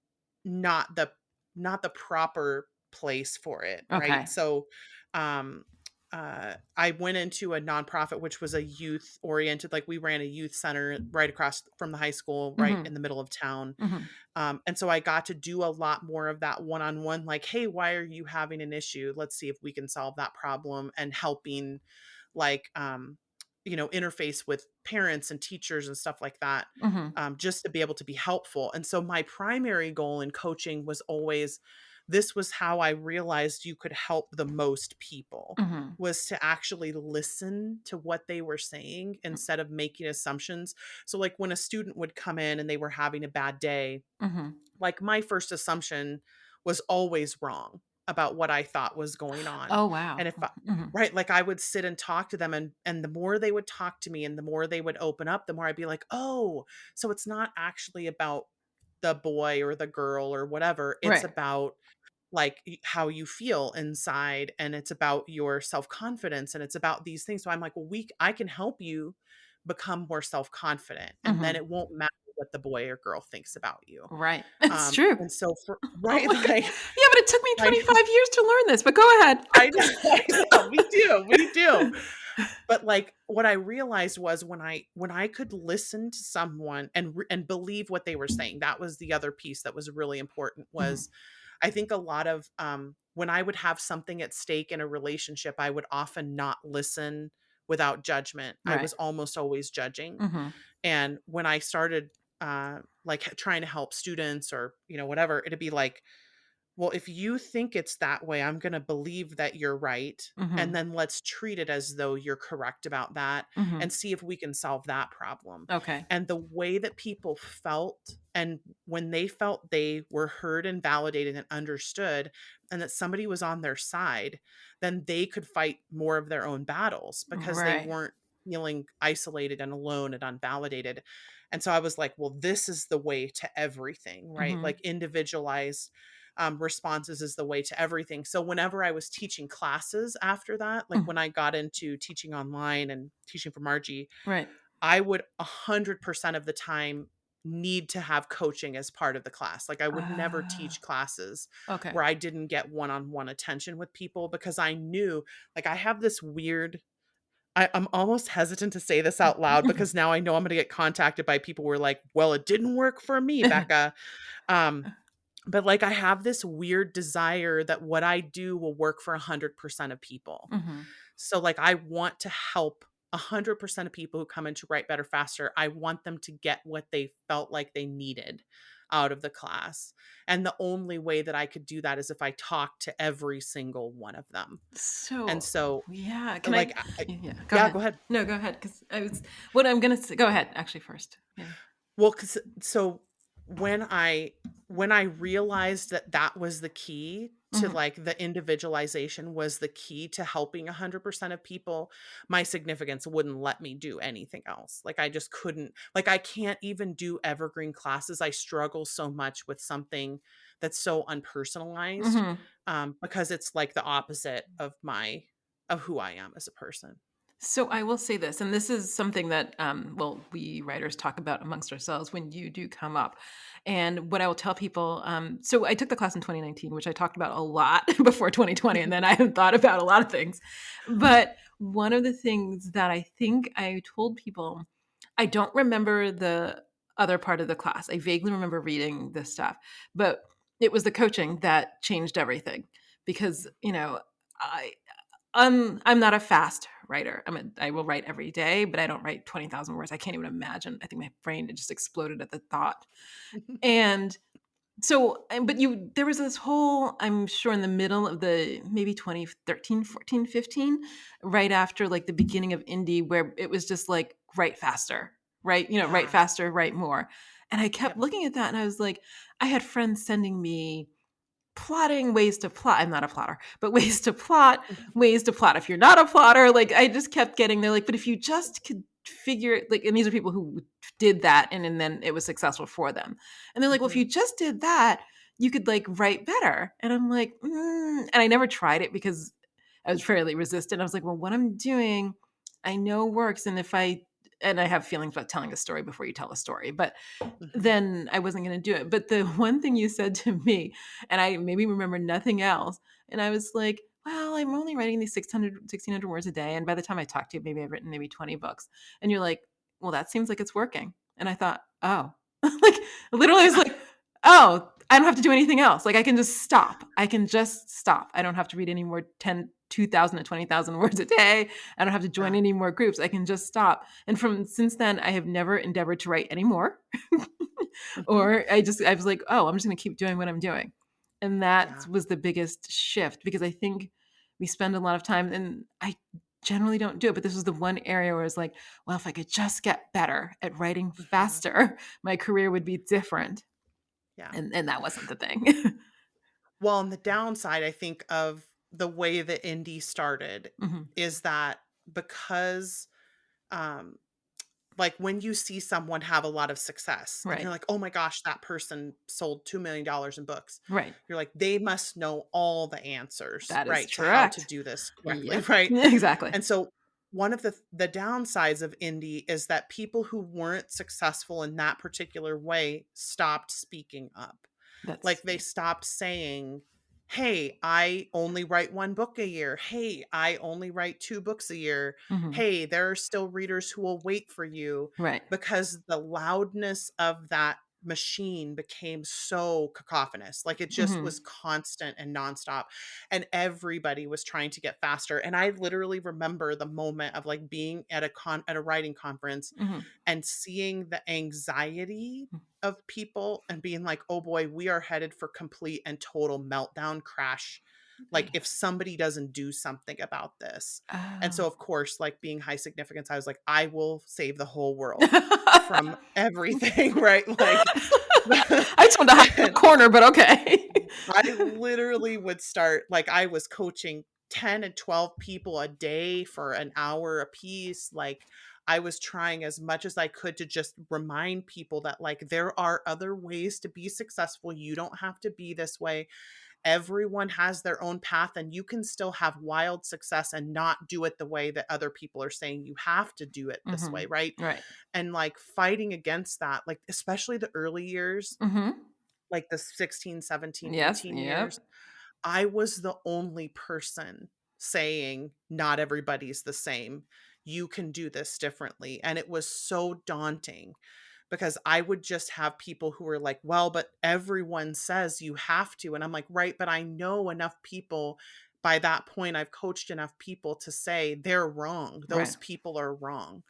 not the not the proper place for it, right? Okay. So um I went into a nonprofit, which was a youth oriented, like we ran a youth center right across from the high school, right Hmm. in the middle of town. Hmm. And so I got to do a lot more of that one on one, like, hey, why are you having an issue? Let's see if we can solve that problem, and helping like interface with parents and teachers and stuff like that, Hmm. just to be able to be helpful. And so my primary goal in coaching was always, this was how I realized you could help the most people, Hmm. was to actually listen to what they were saying instead of making assumptions. So like when a student would come in and they were having a bad day, Hmm. like my first assumption was always wrong about what I thought was going on. Oh, wow. And if I, Hmm. right, like I would sit and talk to them, and the more they would talk to me and the more they would open up, the more I'd be like, "Oh, so it's not actually about the boy or the girl or whatever. It's Right. about like how you feel inside, and it's about your self-confidence, and it's about these things." So I'm like, "Well, I can help you become more self-confident, and then Hmm. it won't matter what the boy or girl thinks about you." Right. It's true. And so for Oh right, my God. like Yeah, but it took me I 25 years to learn this, but go ahead. I know, I know, we do. But, like, what I realized was when I could listen to someone and believe what they were saying, that was the other piece that was really important. Mhm. Was I think a lot of, when I would have something at stake in a relationship, I would often not listen without judgment. I Right. was almost always judging. Mhm. And when I started, like, trying to help students or, whatever, it'd be like, well, if you think it's that way, I'm going to believe that you're right. And Mhm. then let's treat it as though you're correct about that, and Mhm. see if we can solve that problem. Okay. And the way that people felt, and when they felt they were heard and validated and understood, and that somebody was on their side, then they could fight more of their own battles because they Right. weren't feeling isolated and alone and unvalidated. And so I was like, well, this is the way to everything, right? Mhm. Like individualized responses is the way to everything. So whenever I was teaching classes after that, like Mhm. when I got into teaching online and teaching for Margie, Right. I would 100% of the time need to have coaching as part of the class. Like I would never Ah, teach classes okay. where I didn't get one-on-one attention with people, because I knew, like, I have this weird, I'm almost hesitant to say this out loud because now I know I'm going to get contacted by people who are like, well, it didn't work for me, Becca. Um, but, like, I have this weird desire that what I do will work for 100% of people. Mhm. So, like, I want to help 100% of people who come in to Write Better Faster. I want them to get what they felt like they needed out of the class. And the only way that I could do that is if I talk to every single one of them. And So, so, yeah, can like, I yeah, go yeah, ahead. go ahead. No, go ahead, 'cause I was what I'm gonna say, go ahead, actually, first. Yeah. Well, 'cause so when I realized that that was the key to, Mhm. like, the individualization was the key to helping 100% of people, my significance wouldn't let me do anything else. Like, I just couldn't, like, I can't even do evergreen classes. I struggle so much with something that's so unpersonalized, Mhm. because it's like the opposite of who I am as a person. So I will say this, and this is something that, well, we writers talk about amongst ourselves when you do come up. And what I will tell people, so I took the class in 2019, which I talked about a lot before 2020, and then I have thought about a lot of things. But one of the things that I think I told people, I don't remember other part of the class. I vaguely remember reading this stuff, but it was the coaching that changed everything because, I I'm not a fast writer. I will write every day, but I don't write 20,000 words. I can't even imagine. I think my brain just exploded at the thought. And so, but there was this whole, I'm sure in the middle of the maybe 2013, 14, 15, right after like the beginning of indie, where it was just like write faster, right? Write Yeah. faster, write more. And I kept Yep. looking at that and I was like, I had friends sending me plotting ways to plot. I'm not a plotter, but ways to plot, ways to plot. If you're not a plotter, like I just kept getting there, like, but if you just could figure it, like, and these are people who did that and then it was successful for them. And they're like, well, if Mhm. you just did that, you could like write better. And I'm like, and I never tried it because I was fairly resistant. I was like, well, what I'm doing, I know works. And I have feelings about telling a story before you tell a story, but Mhm. then I wasn't going to do it. But the one thing you said to me, and I maybe remember nothing else, and I was like, well, I'm only writing these 600, 1,600 words a day. And by the time I talked to you, maybe I've written maybe 20 books. And you're like, well, that seems like it's working. And I thought, oh, like literally, I was like, oh, I don't have to do anything else. Like I can just stop. I can just stop. I don't have to read any more 2,000 to 20,000 words a day. I don't have to join Yeah. any more groups. I can just stop. And from since then, I have never endeavored to write anymore. Mhm. Or I was like, oh, I'm just going to keep doing what I'm doing. And that Yeah. was the biggest shift because I think we spend a lot of time, and I generally don't do it, but this was the one area where I was like, well, if I could just get better at writing Mhm. faster, my career would be different. Yeah. And that wasn't the thing. Well, and the downside, I think, of the way that indie started Hmm. is that because, um, like when you see someone have a lot of success and you're Right. like, oh my gosh, that person sold $2 million in books. Right. You're like, they must know all the answers, That is right, to how to correct. do this correctly, Yep. right? Exactly. And so one of the downsides of indie is that people who weren't successful in that particular way stopped speaking up. Like That's, they stopped saying, "Hey, I only write 1 book a year. Hey, I only write 2 books a year. mhm. Hey, there are still readers who will wait for you," Right. because the loudness of that machine became so cacophonous. Like it just Hmm. was constant and nonstop, and everybody was trying to get faster. And I literally remember the moment of like being at a writing conference Hmm. and seeing the anxiety of people and being like, "Oh boy, we are headed for complete and total meltdown crash. Like if somebody doesn't do something about this." And so Oh. of course, like being high significance, I was like, "I will save the whole world from everything," right? Like I just wanted to hide in the and corner, but okay. I literally would start like I was coaching 10 and 12 people a day for an hour a piece. Like I was trying as much as I could to just remind people that like there are other ways to be successful. You don't have to be this way. Everyone has their own path and you can still have wild success and not do it the way that other people are saying you have to do it this way, Mhm. right? Right. And like fighting against that, like especially the early years, Mhm. like the 16, 17, Yes. 18 years, Yep. I was the only person saying, "Not everybody's the same. You can do this differently." And it was so daunting because I would just have people who were like, "Well, but everyone says you have to." And I'm like, "Right, but I know enough people by that point. I've coached enough people to say they're wrong. Right. Those people are wrong."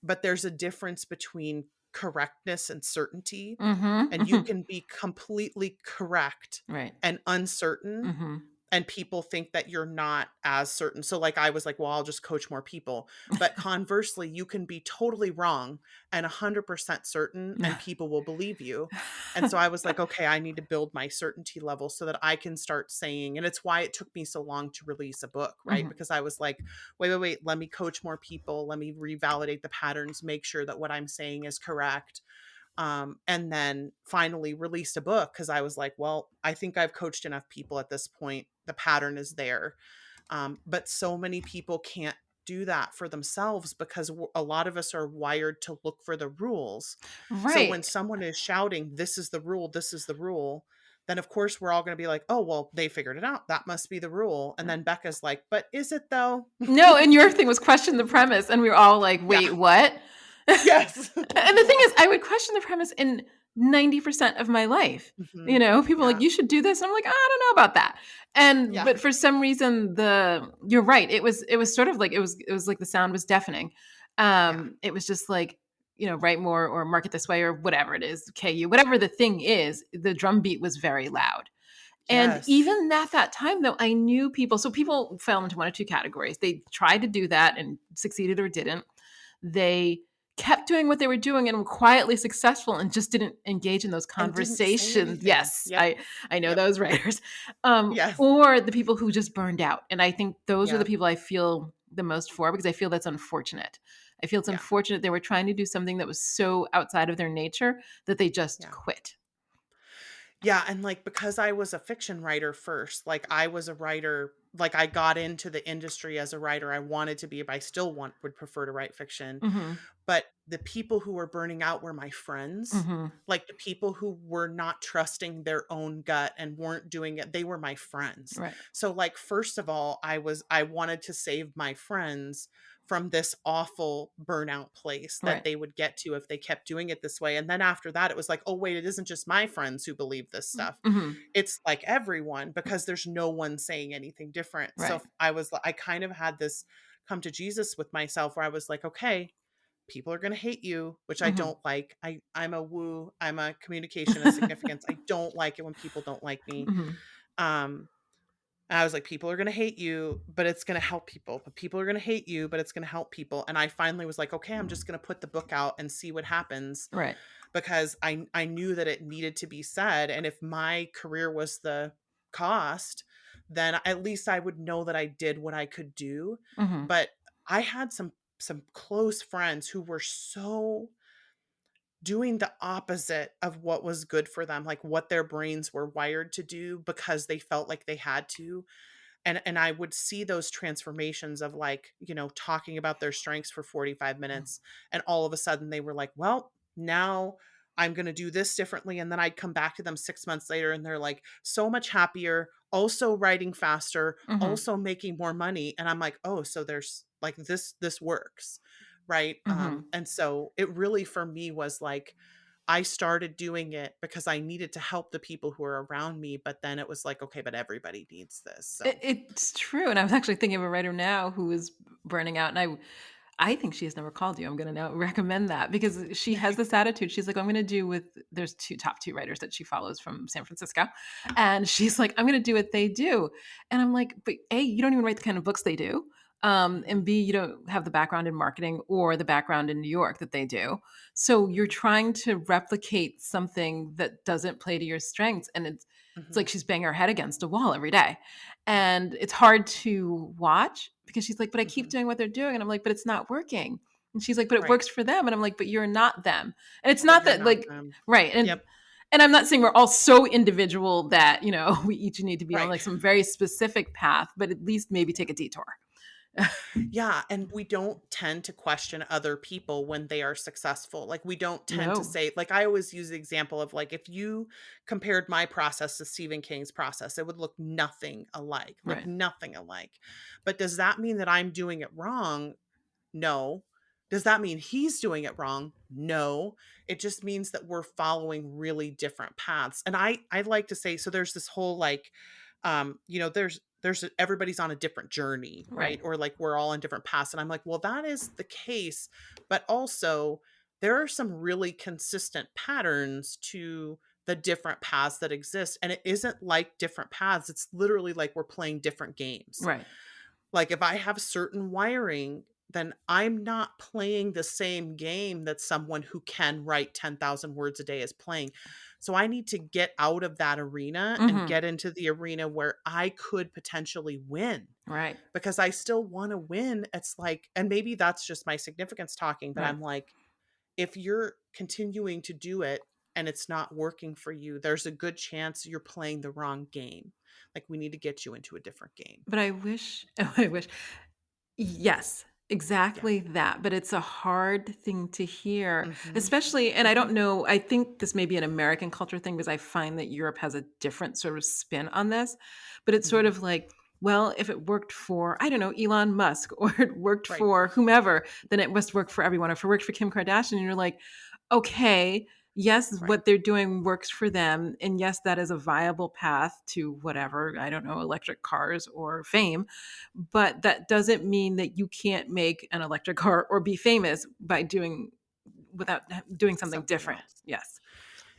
But there's a difference between correctness and certainty, Mhm. and you Mhm. can be completely correct Right. and uncertain, Mhm. and people think that you're not as certain. So like I was like, well, I'll just coach more people. But conversely, you can be totally wrong and 100% certain and people will believe you. And so I was like, okay, I need to build my certainty level so that I can start saying, and it's why it took me so long to release a book, right? Mhm. Because I was like, wait, let me coach more people, let me revalidate the patterns, make sure that what I'm saying is correct, and then finally released a book because I was like, well, I think I've coached enough people at this point. The pattern is there. But so many people can't do that for themselves because a lot of us are wired to look for the rules. So when Right. someone is shouting, this is the rule, this is the rule, then of course we're all going to be like, oh, well, they figured it out. That must be the rule. And then Becca's like, but is it though? No, and your thing was question the premise, and we were all like, Yeah. "Wait, what?" Yes. And the thing is, I would question the premise in 90% of my life. Mhm. People are like, Yeah. you should do this. I'm like, I don't know about that. And Yeah. but for some reason, you're right. It was sort of like it was like the sound was deafening. Yeah. It was just like, write more or market this way or whatever it is, KU, whatever the thing is, the drum beat was very loud. And Yes. even at that time, though, I knew people. So people fell into one of two categories. They tried to do that and succeeded or didn't. They kept doing what they were doing and were quietly successful and just didn't engage in those And didn't say conversations. anything. Yes, Yep. I know Yep. those writers. Yes. Or the people who just burned out. And I think those are the Yep. people I feel the most for because I feel that's unfortunate. I feel it's Yeah. unfortunate they were trying to do something that was so outside of their nature that they just Yeah. quit. Yeah, and, like, because I was a fiction writer first, like, I was a writer like, I got into the industry as a writer, I wanted to be I still would prefer to write fiction, Hmm. but the people who were burning out were my friends. Hmm. Like, the people who were not trusting their own gut and weren't doing it, they were my friends. Right. So, like, first of all, I wanted to save my friends from this awful burnout place that Right. they would get to if they kept doing it this way, and then after that, it was like, "Oh, wait, it isn't just my friends who believe this stuff. Hmm. It's, like, everyone because there's no one saying anything different." So, Right. I kind of had this come to Jesus with myself where I was like, "Okay, people are going to hate you," which I Hmm. don't like. I'm a woo, I'm a communication of significance. I don't like it when people don't like me. Hmm. Um and I was like, people are going to hate you, but it's going to help people. But people are going to hate you, but it's going to help people. And I finally was like, okay, I'm just going to put the book out and see what happens Right. because I knew that it needed to be said. And if my career was the cost, then at least I would know that I did what I could do. Hmm. But I had some close friends who were so doing the opposite of what was good for them, like what their brains were wired to do because they felt like they had to. And I would see those transformations of like, talking about their strengths for 45 minutes and all of a sudden they were like, "Well, now I'm going to do this differently." And then I'd come back to them 6 months later and they're like so much happier, also writing faster, Hmm. also making more money. And I'm like, "Oh, so there's like this works." Right? Hmm. And so it really for me was like I started doing it because I needed to help the people who are around me, but then it was like, okay, but everybody needs this. So, It's true, and I was actually thinking of a writer now who is burning out, and I think she has never called you. I'm gonna now recommend that because she has this attitude. She's like, I'm gonna do with there's top two writers that she follows from San Francisco. And she's like, I'm gonna do what they do. And I'm like, but A, you don't even write the kind of books they do. And mhm, B, you don't have the background in marketing or the background in New York that they do. So you're mhm, trying to replicate something that doesn't play to your strengths. And it's mhm, like she's banging her head against a wall every day. And it's hard to watch because she's like, but I keep mhm. doing what they're doing. And I'm like, but it's not working. And she's like, but it Right. works for them. And I'm like, but you're not them. And it's But not you're that not like, them. right. Yep. And I'm not saying we're all so individual that, we each need to be on Right. like some very specific path, but at least maybe take a detour. Yeah, and we don't tend to question other people when they are successful. Like we don't tend to No. say like I always use the example of like if you compared my process to Stephen King's process, it would look nothing alike. Like Right. nothing alike. But does that mean that I'm doing it wrong? No. Does that mean he's doing it wrong? No. It just means that we're following really different paths. And I like to say so there's this whole like there's everybody's on a different journey, Right. right? Or like we're all on different paths and I'm like, "Well, that is the case, but also there are some really consistent patterns to the different paths that exist and it isn't like different paths. It's literally like we're playing different games." Right. Like, if I have certain wiring, then I'm not playing the same game that someone who can write 10,000 words a day is playing. So I need to get out of that arena and Hmm. get into the arena where I could potentially win Right. because I still want to win. It's like, and maybe that's just my significance talking, but Right. I'm like, if you're continuing to do it and it's not working for you, there's a good chance you're playing the wrong game. Like, we need to get you into a different game. But I wish, oh, I wish yes, Yeah. exactly that, but it's a hard thing to hear, Hmm. especially and I Hmm. don't know, I think this may be an American culture thing because I find that Europe has a different sort of spin on this, but it's sort Mhm. of like well, if it worked for, I don't know, Elon Musk or it worked Right. for whomever, then it must work for everyone. Or if it worked for Kim Kardashian, you're like, okay, yes, Right. what they're doing works for them. And yes, that is a viable path to whatever, I don't know, electric cars or fame. But that doesn't mean that you can't make an electric car or be famous by doing without doing something Something different. else. Yes.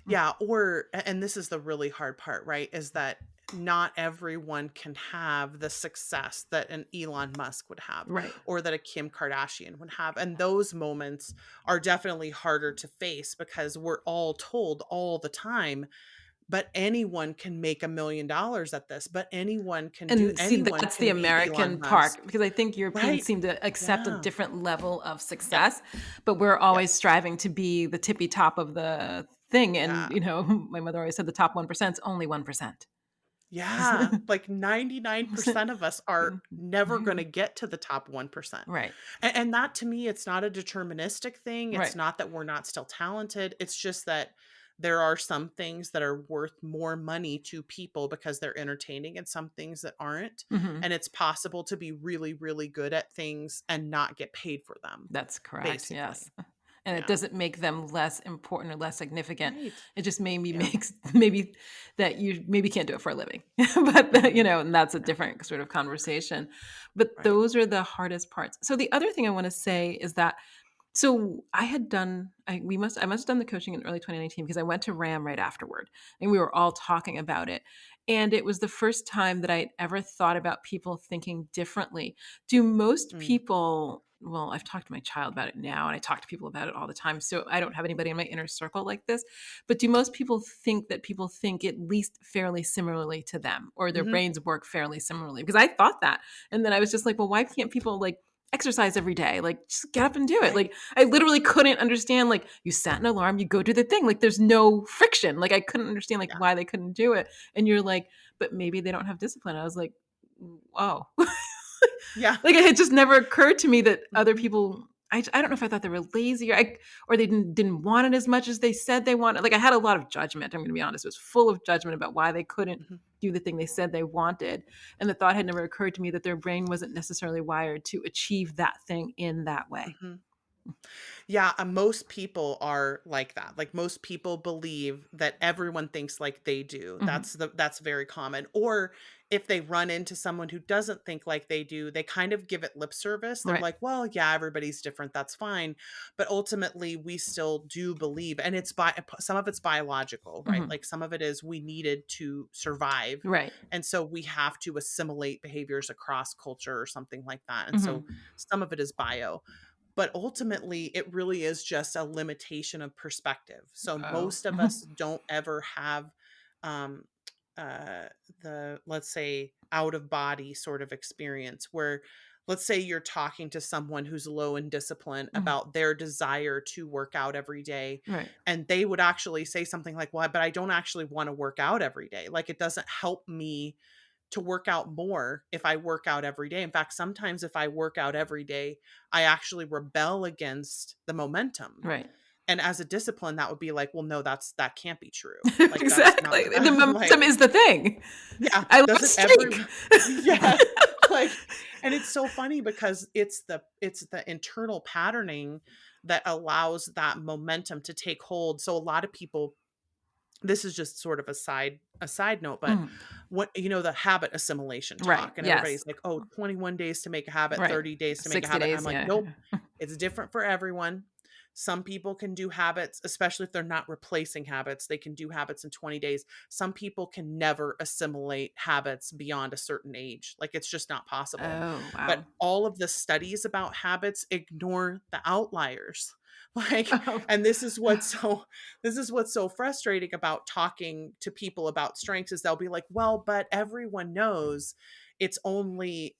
Yeah, or and this is the really hard part, right? Is that not everyone can have the success that an Elon Musk would have Right. or that a Kim Kardashian would have. And those moments are definitely harder to face because we're all told all the time, but anyone can make $1 million at this, but And see, anyone that's the can be Elon American Musk. part because I think Europeans Right. seem to accept a Yeah. different level of Yep. success, but we're Yep. always striving to be the tippy top of the thing. And, Yeah. my mother always said the top 1% is only 1%. Yeah, like 99% of us are never gonna get to the top 1%. Right. And that to me, it's not a deterministic thing. It's Right. not that we're not still talented. It's just that there are some things that are worth more money to people because they're entertaining and some things that aren't. Hmm. And it's possible to be really, really good at things and not get paid for them, That's correct. Yes. basically. And it Yeah. doesn't make them less important or less significant. Right. It just maybe Yeah. makes maybe that you maybe can't do it for a living. But Mhm. and that's a Yeah. different sort of conversation. But Right. those are the hardest parts. So the other thing I want to say is that so I had done I must have done the coaching in early 2019 because I went to RAM right afterward and we were all talking about it. And it was the first time that I'd ever thought about people thinking differently. Do most Mm. people, well, I've talked to my child about it now and I talk to people about it all the time. So I don't have anybody in my inner circle like this. But do most people think that people think at least fairly similarly to them or their Mhm. brains work fairly similarly? Because I thought that. And then I was just like, well, why can't people like exercise every day? Like, just get up and do it. Right. Like, I literally couldn't understand, like, you set an alarm, you go do the thing. Like, there's no friction. Like, I couldn't understand, like, Yeah. why they couldn't do it. And you're like, but maybe they don't have discipline. I was like, oh. Yeah. Like, it had just never occurred to me that other Mhm. people, I don't know if I thought they were lazy or they didn't want it as much as they said they wanted. Like, I had a lot of judgment. I'm going to be honest. It was full of judgment about why they couldn't Mhm. do the thing they said they wanted. And the thought had never occurred to me that their brain wasn't necessarily wired to achieve that thing in that way. Mhm. Yeah, most people are like that. Like most people believe that everyone thinks like they do. Mhm. That's very common. Or if they run into someone who doesn't think like they do, they kind of give it lip service. They're Right. like, "Well, yeah, everybody's different. That's fine." But ultimately, we still do believe, and it's by some of it's biological, right? Mhm. Like some of it is we needed to survive. Right. And so we have to assimilate behaviors across culture or something like that. And so Mhm. some of it is bio, but ultimately it really is just a limitation of perspective. So Oh. most of us don't ever have um uh the, let's say, out of body sort of experience where, let's say you're talking to someone who's low in discipline Mhm. about their desire to work out every day, Right. and they would actually say something like, well, but I don't actually want to work out every day. Like it doesn't help me to work out more if I work out every day. In fact, sometimes if I work out every day, I actually rebel against the momentum. Right. And as a discipline, that would be like, well, no, that can't be true. Like that's not Exactly. The momentum like, is the thing. yeah, I doesn't lost every streak. yeah, like, and it's so funny because it's the internal patterning that allows that momentum to take hold. So a lot of people, this is just sort of a side note, but Mhm. what, the habit assimilation Right. talk, and Yes. everybody's like, oh, 21 days to make a habit, Right. 30 days to make a 60 habit. I'm days. like, Yeah. nope, it's different for everyone. Some people can do habits, especially if they're not replacing habits. They can do habits in 20 days. Some people can never assimilate habits beyond a certain age. Like it's just not possible. Oh, But wow. all of the studies about habits ignore the outliers. Like, Oh. and this is what's so frustrating about talking to people about strengths is they'll be like, well, but everyone knows it's only,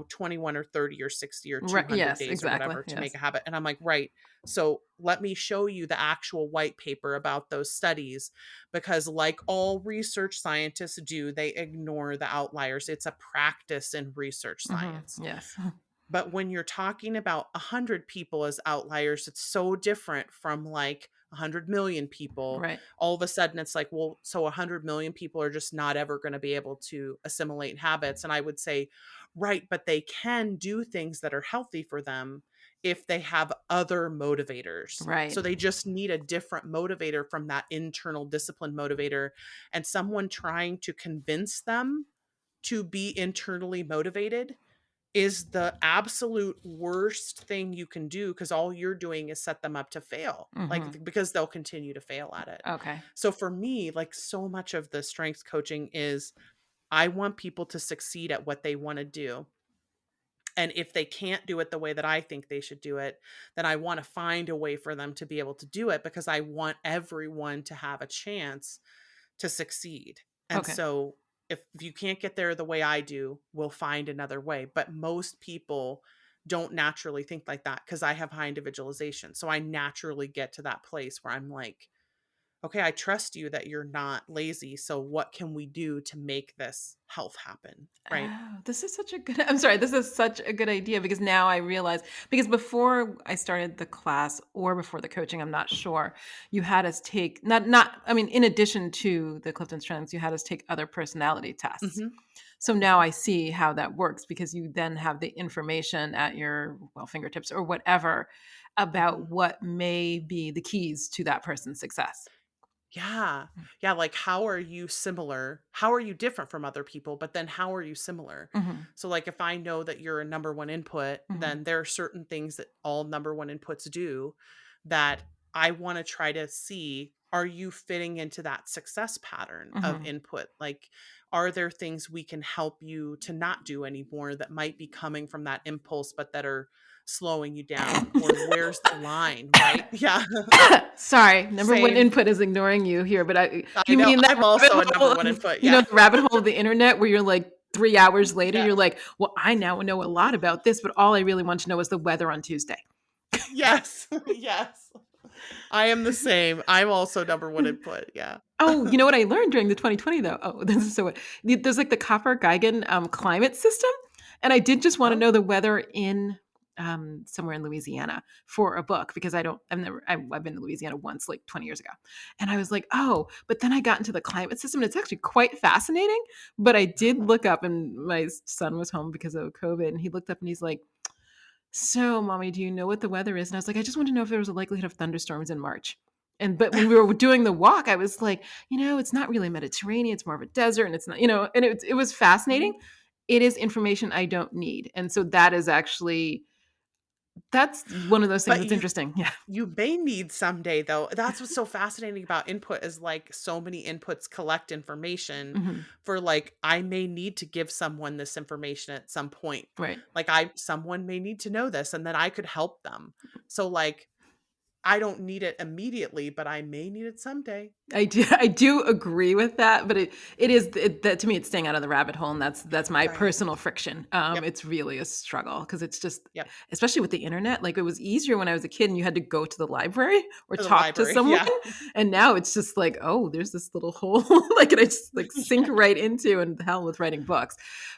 21 or 30 or 60 or Right. 200 Yes, days or exactly. whatever to make Yes. a habit. And I'm like, right. So let me show you the actual white paper about those studies, because like all research scientists do, they ignore the outliers. It's a practice in research Mhm. science. Yes. But when you're talking about 100 people as outliers, it's so different from like 100 million people, Right. all of a sudden it's like, well, so 100 million people are just not ever going to be able to assimilate habits. And I would say, right, but they can do things that are healthy for them if they have other motivators. Right. So they just need a different motivator from that internal discipline motivator, and someone trying to convince them to be internally motivated is the absolute worst thing you can do, because all you're doing is set them up to fail, like, Mhm. because they'll continue to fail at it. Okay. So for me, like, so much of the strength coaching is I want people to succeed at what they want to do. And if they can't do it the way that I think they should do it, then I want to find a way for them to be able to do it, because I want everyone to have a chance to succeed. And Okay. so if you can't get there the way I do, we'll find another way. But most people don't naturally think like that, because I have high individualization. So I naturally get to that place where I'm like, okay, I trust you that you're not lazy. So what can we do to make this health happen? Right. Oh, this is such a good I'm sorry, this is such a good idea because now I realize because before I started the class or before the coaching, I'm not sure, you had us take not I mean, in addition to the Clifton Strengths, you had us take other personality tests. Hmm. So now Hmm. I see how that works because you then have the information at your, well, fingertips or whatever Hmm. about what may be the keys to that person's success. Yeah. Yeah, like, how are you similar? How are you different from other people, but then how are you similar? Mhm. So, like, if I know that you're a number one input, Mhm. then there are certain things that all number one inputs do that I wanna try to see, are you fitting into that success pattern of Mhm. input? Like, are there things we can help you to not do anymore that might be coming from that impulse, but that are slowing you down? Or where's the line, right? Yeah. Sorry, number one Same. input is ignoring you here, but I you know, mean that I'm rabbit also a number hole one of input, yeah. the rabbit hole of the internet where you're like 3 hours later, Yes, you're like, "Well, I now know a lot about this, but all I really want to know is the weather on Tuesday." yes, yes. I am the same. I'm also number one input, yeah. Oh, you know what I learned during the 2020 though? Oh, this is so what there's like the Copper-Geigen, climate system, and I did just wanna Oh, know the weather in, somewhere in Louisiana for a book because I've been to Louisiana once, like, 20 years ago, and I was like, "Oh," but then I got into the climate system, and it's actually quite fascinating, but I did oh. look up and my son was home because of COVID, and he looked up and he's like, "So, mommy, do you know what the weather is?" And I was like, "I just want to know if there was a likelihood of thunderstorms in March." But when we were doing the walk, I was like, it's not really Mediterranean, it's more of a desert and it's not, and it was fascinating. Mhm. It is information I don't need. And so that's one of those things But that's you interesting. Yeah. you may need someday, though. That's what's so fascinating about input, is, like, so many inputs collect information Mhm. for, like, I may need to give someone this information at some point. Right. Like, someone may need to know this, and then I could help them. So, like, I don't need it immediately, but I may need it someday. I do agree with that, but it is that to me it's staying out of the rabbit hole, and that's my Right. personal friction. Yep. It's really a struggle because it's just Yep. especially with the internet, like it was easier when I was a kid and you had to go to the library or To the talk to library. someone, Yeah. and now it's just like, oh, there's this little hole like and I just like sink Yeah. right into, and the hell with writing books.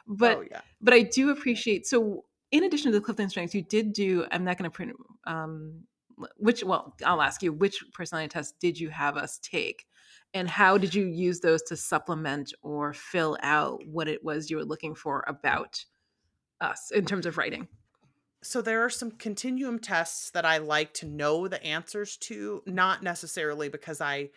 Oh, But yeah. but I do Yeah. appreciate so in addition to the Clifton Strengths, you did do I'm not gonna print which well, I'll ask you, which personality test did you have us take? And how did you use those to supplement or fill out what it was you were looking for about us in terms of writing? So there are some continuum tests that I like to know the answers to, not necessarily because I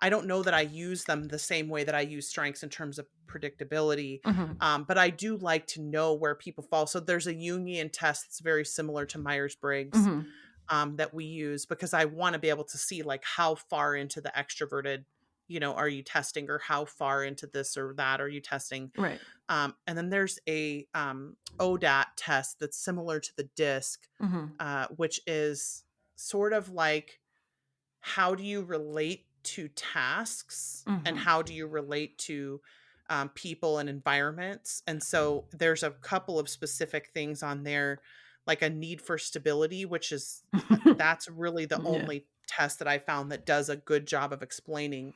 don't know that I use them the same way that I use strengths in terms of predictability. Mhm. But I do like to know where people fall. So there's a Jungian test that's very similar to Myers-Briggs, Mhm. that we use, because I want to be able to see, like, how far into the extroverted, are you testing, or how far into this or that are you testing. Right. And then there's a ODAT test that's similar to the DISC, Mhm. which is sort of like, how do you relate to tasks, and Mhm. how do you relate to people and environments. And so there's a couple of specific things on there, like a need for stability, which is that's really the Yeah. only test that I found that does a good job of explaining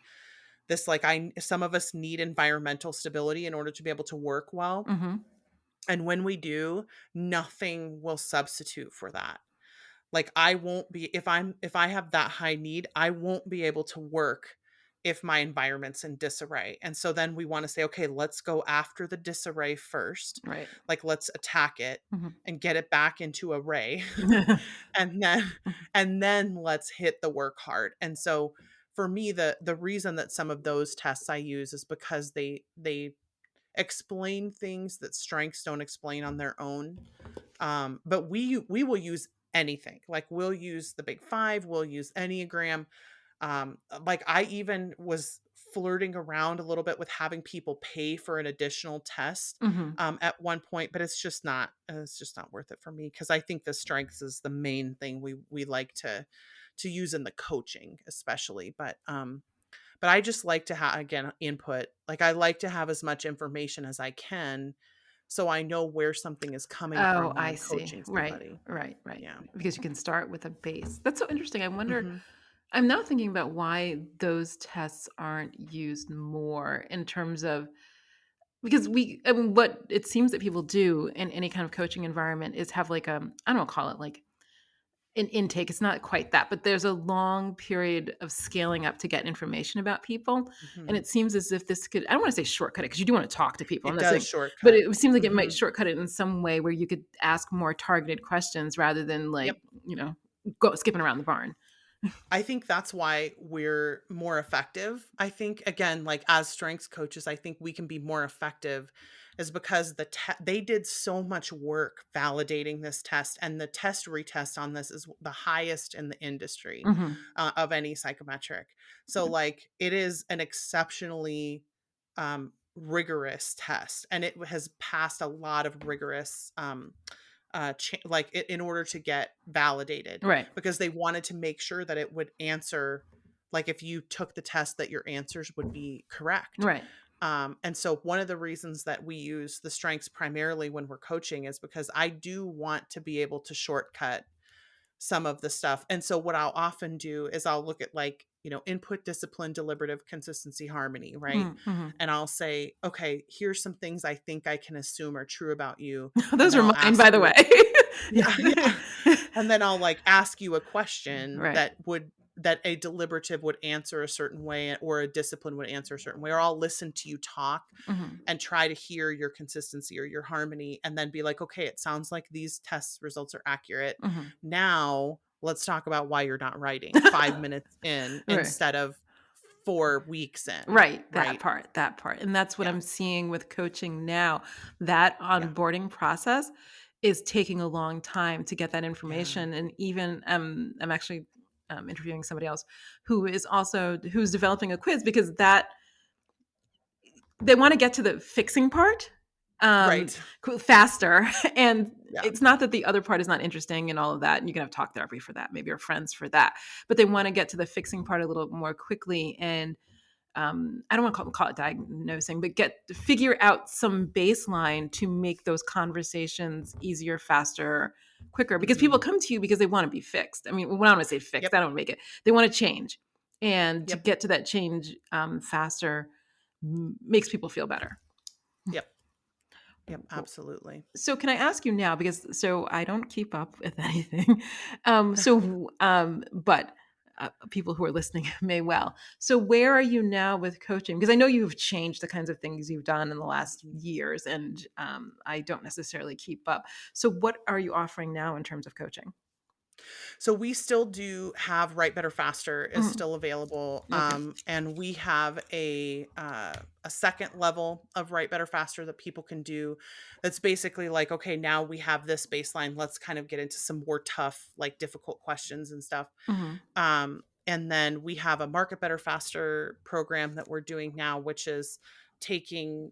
this. Like, I some of us need environmental stability in order to be able to work well, Mhm. and when we do, nothing will substitute for that. Like, I won't be if I have that high need, I won't be able to work if my environment's in disarray. And so then we wanna say, "Okay, let's go after the disarray first. Right. Like, let's attack it Mhm. and get it back into array, Mhm. and then let's hit the work hard." And so for me, the reason that some of those tests I use is because they explain things that strengths don't explain on their own. But we will use anything. Like, we'll use the Big Five, we'll use Enneagram. Like, I even was flirting around a little bit with having people pay for an additional test Mhm. at one point, but it's just not worth it for me, because I think the strengths is the main thing we like to use in the coaching, especially. But I just like to have, again, input. Like, I like to have as much information as I can so I know where something is coming Oh, from when I I'm see. coaching Right, somebody. right, right. Yeah. Because you can start with a base. That's so interesting. I wonder, Mhm. I'm now thinking about why those tests aren't used more in terms of, because I mean, what it seems that people do in any kind of coaching environment is have like I don't know, call it like an intake. It's not quite that, but there's a long period of scaling up to get information about people. And Mhm. it seems as if this could, I don't want to say shortcut it because you do want to talk to people. I'm It not does saying, but shortcut. it seems like it might Mhm. shortcut it in some way where you could ask more targeted questions rather than Yep. like, go skipping around the barn. I think that's why we're more effective. I think, again, like, as strengths coaches, I think we can be more effective is because they did so much work validating this test, and the test retest on this is the highest in the industry Hmm. of any psychometric. So, like, it is an exceptionally rigorous test, and it has passed a lot of rigorous like, in order to get validated, Right. because they wanted to make sure that it would answer, like, if you took the test, that your answers would be correct. Right. And so one of the reasons that we use the strengths primarily when we're coaching is because I do want to be able to shortcut some of the stuff. And so what I'll often do is I'll look at, like, input, discipline, deliberative, consistency, harmony, right? Mm-hmm. And I'll say, okay, here's some things I think I can assume are true about you. And Those then are I'll mine, ask by the you way. a yeah, yeah. And then I'll, like, ask you a question Right. that a deliberative would answer a certain way, or a discipline would answer a certain way, or I'll listen to you talk Hmm. and try to hear your consistency or your harmony, and then be like, okay, it sounds like these test results are accurate. Hmm. Now let's talk about why you're not writing 5 minutes in Right. instead of 4 weeks in, Right, right? that part, and that's what Yeah. I'm seeing with coaching now. That Yeah. onboarding process is taking a long time to get that Yeah. information, and even, I'm actually, interviewing somebody else who's developing a quiz because that they wanna get to the fixing part, um, Right. faster, and Yeah. it's not that the other part is not interesting and all of that, and you can have talk therapy for that, maybe, or friends for that, but they Yeah. wanna get to the fixing part a little more quickly, and I don't want to call it diagnosing, but figure out some baseline to make those conversations easier, faster, quicker. Because people Mhm. come to you because they want to be fixed. I mean, when I want to say fixed, Yep. I don't make it. They want to change, and to Yep. get to that change faster makes people feel better. Yep. Yep. Absolutely. So can I ask you now, because so I don't keep up with anything. But people who are listening may well. So where are you now with coaching? Because I know you've changed the kinds of things you've done in the last Mhm. years, and I don't necessarily keep up. So what are you offering now in terms of coaching? So we still do have Write Better Faster is Mhm. still available, Okay. and we have a second level of Write Better Faster that people can do. That's basically like, okay, now we have this baseline. Let's kind of get into some more tough, like, difficult questions and stuff. Hmm. And then we have a Market Better Faster program that we're doing now, which is taking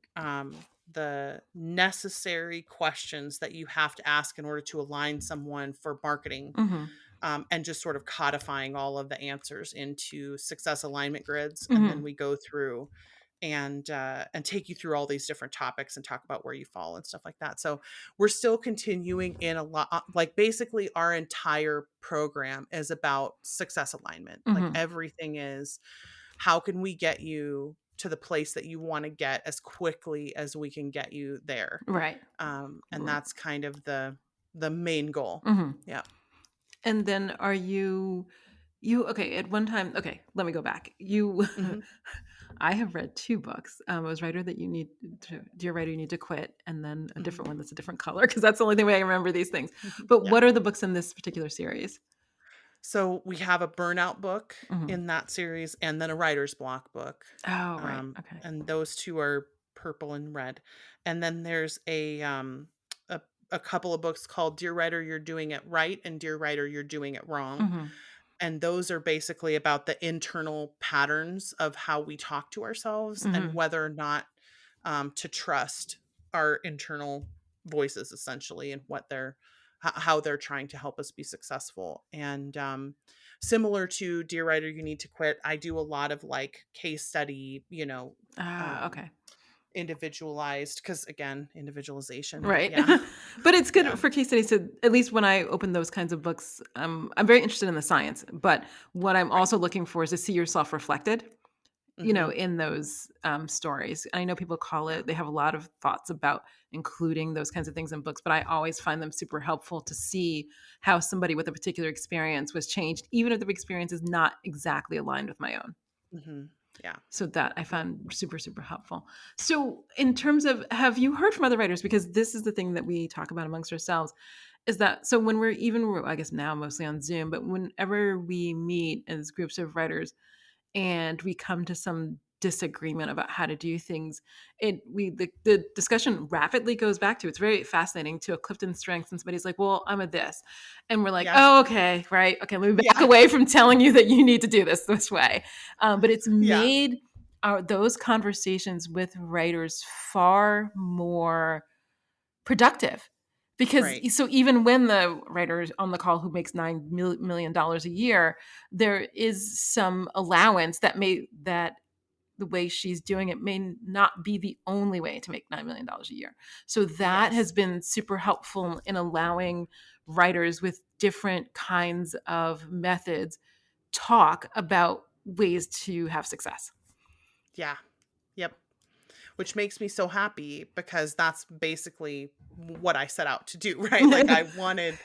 the necessary questions that you have to ask in order to align someone for marketing, Hmm. and just sort of codifying all of the answers into success alignment grids. And then Hmm. we go through and take you through all these different topics and talk about where you fall and stuff like that. So we're still continuing in a lot, like, basically our entire program is about success alignment. Like, Hmm. everything is, how can we get you to the place that you want to get as quickly as we can get you there. Right. And that's kind of the main goal. Hmm. Yeah. And then are you okay, at one time, okay, let me go back. You Mhm. I have read two books. It was Writer That You Need to Dear Writer You Need to Quit, and then a Mhm. different one that's a different color because that's the only way I remember these things. But Yeah. what are the books in this particular series? So we have a burnout book Mhm. in that series and then a writer's block book. Oh, right. Okay. And those two are purple and red. And then there's a, a couple of books called Dear Writer, You're Doing It Right and Dear Writer, You're Doing It Wrong. Mhm. And those are basically about the internal patterns of how we talk to ourselves and Mhm. whether or not to trust our internal voices, essentially, and what they're how they're trying to help us be successful. And similar to Dear Writer, You Need to Quit, I do a lot of like case study, Ah, um, okay. individualized, because again, individualization. Right. Yeah. But it's Yeah. good for case studies to, at least when I open those kinds of books, I'm very interested in the science, but what I'm Right. also looking for is to see yourself reflected, Hmm. in those stories. I know people call Yeah. it, they have a lot of thoughts about including those kinds of things in books, but I always find them super helpful to see how somebody with a particular experience was changed, even if the experience is not exactly aligned with my own. Hmm. Yeah. So that I Yep. found super, super helpful. So, in terms of, have you heard from other writers? Because this is the thing that we talk about amongst ourselves, is that so when I guess now mostly on Zoom, but whenever we meet as groups of writers, and we come to some disagreement about how to do things, the discussion rapidly goes back to, it's very fascinating, to a Clifton Strengths, and somebody's like, well, I'm a this, and we're like, Yeah. oh, okay, right, okay, let me back Yeah. away from telling you that you need to do this way. But it's Yeah. made those conversations with writers far more productive, because Right. so even when the writer is on the call who makes $9 million a year, there is some allowance that the way she's doing it may not be the only way to make $9 million a year. So that has Yes. been super helpful in allowing writers with different kinds of methods talk about ways to have success. Yeah. Yep. Which makes me so happy because that's basically what I set out to do, right? Like I wanted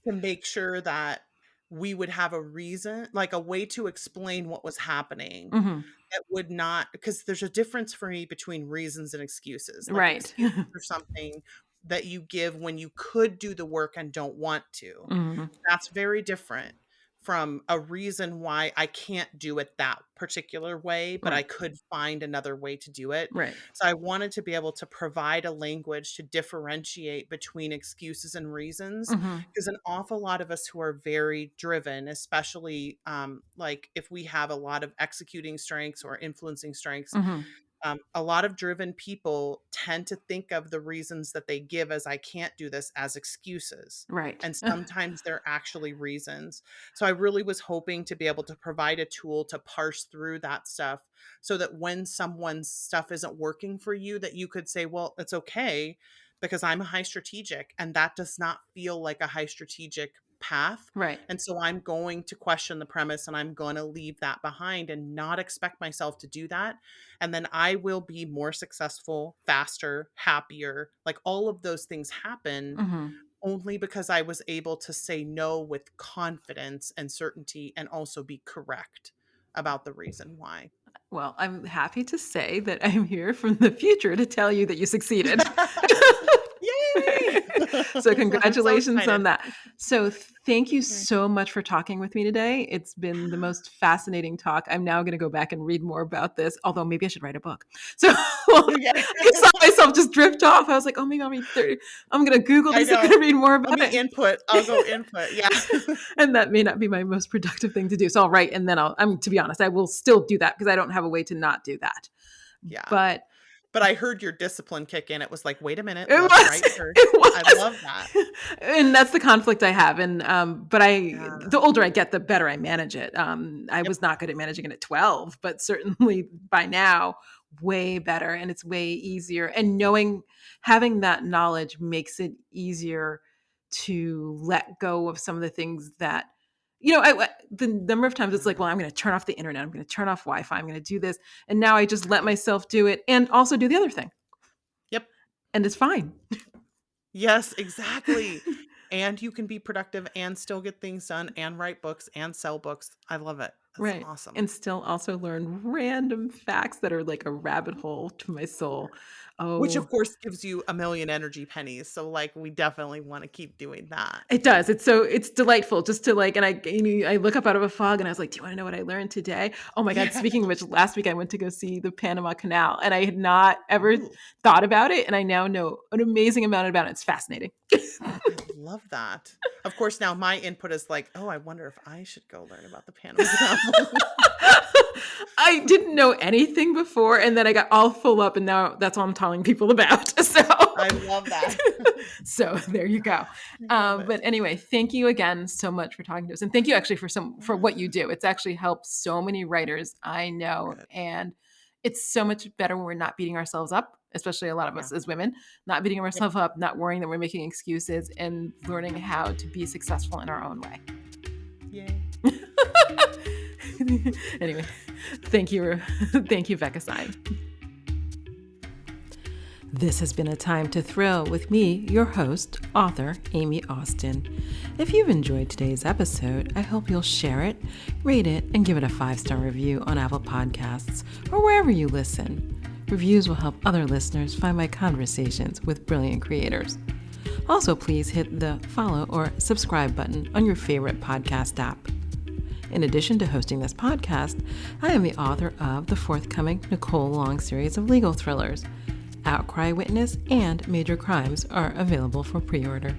to make sure that we would have a reason, like a way to explain what was happening Hmm. that would not, because there's a difference for me between reasons and excuses. Like Right. excuses are something that you give when you could do the work and don't want to. Hmm. That's very different from a reason why I can't do it that particular way, but I Right. could find another way to do it. Right. So I wanted to be able to provide a language to differentiate between excuses and reasons, Hmm. because an awful lot of us who are very driven, especially like if we have a lot of executing strengths or influencing strengths, Hmm. a lot of driven people tend to think of the reasons that they give as I can't do this as excuses. Right. And sometimes they're actually reasons. So I really was hoping to be able to provide a tool to parse through that stuff so that when someone's stuff isn't working for you, that you could say, well, it's okay because I'm a high strategic and that does not feel like a high strategic path. Right. And so I'm going to question the premise and I'm going to leave that behind and not expect myself to do that, and then I will be more successful, faster, happier. Like all of those things happen Hmm. only because I was able to say no with confidence and certainty and also be correct about the reason why. Well, I'm happy to say that I'm here from the future to tell you that you succeeded. Yay! So I'm so congratulations on excited. that. So thank you Okay. so much for talking with me today. It's been the most fascinating talk. I'm now going to go back and read more about this, although maybe I should write a book. So Yeah, I saw myself just drift off. I was like, oh, maybe I'll read 30. I'm going to Google I this. I'm know. going to read more Let about me it. input. I'll go input. Yeah. And that may not be my most productive thing to do. So I'll write, and then I mean, to be honest, I will still do that because I don't have a way to not do that. Yeah. But But I heard your discipline kick in. It was like, wait a minute, it let's was, write first. it I was, love that. and that's the conflict I have. And but Yeah. the older I get, the better I manage it. I Yep. was not good at managing it at 12, but certainly by now, way better, and it's way easier. And having that knowledge makes it easier to let go of some of the things that. The number of times it's like, well, I'm going to turn off the internet. I'm going to turn off Wi-Fi. I'm going to do this. And now I just let myself do it and also do the other thing. Yep. And it's fine. Yes, exactly. and you can be productive and still get things done and write books and sell books. I love it. That's Right. awesome. And still also learn random facts that are like a rabbit hole to my soul. Which Oh, of course gives you a million energy pennies. So like we definitely want to keep doing that. it does. It's delightful just to like, and I look up out of a fog and I was like, do you want to know what I learned today? Oh my God. Yeah. Speaking of which, last week I went to go see the Panama Canal and I had not ever Ooh, thought about it. And I now know an amazing amount about it. It's fascinating. I love that. Of course, now my input is like, oh, I wonder if I should go learn about the Panama Canal. I didn't know anything before, and then I got all full up, and now that's all I'm telling people about. So, I love that. so there you go. I love it. But anyway, thank you again so much for talking to us, and thank you actually for what you do. It's actually helped so many writers I know, Good. and it's so much better when we're not beating ourselves up, especially a lot of Yeah. us as women, not beating Yep. ourselves up, not worrying that we're making excuses, and learning how to be successful in our own way. Yay. Anyway, thank you, Becca Syme. This has been A Time to Thrill with me, your host, author Aime Austin. If you've enjoyed today's episode, I hope you'll share it, rate it, and give it a 5-star review on Apple Podcasts or wherever you listen. Reviews will help other listeners find my conversations with brilliant creators. Also, please hit the follow or subscribe button on your favorite podcast app. In addition to hosting this podcast, I am the author of the forthcoming Nicole Long series of legal thrillers. Outcry Witness and Major Crimes are available for pre-order.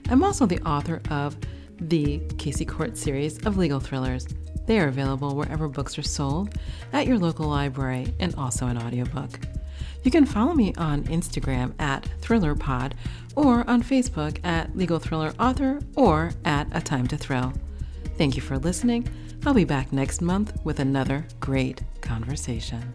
I'm also the author of the Casey Court series of legal thrillers. They are available wherever books are sold, at your local library, and also an audiobook. You can follow me on Instagram at ThrillerPod or on Facebook at Legal Thriller Author or at A Time to Thrill. Thank you for listening. I'll be back next month with another great conversation.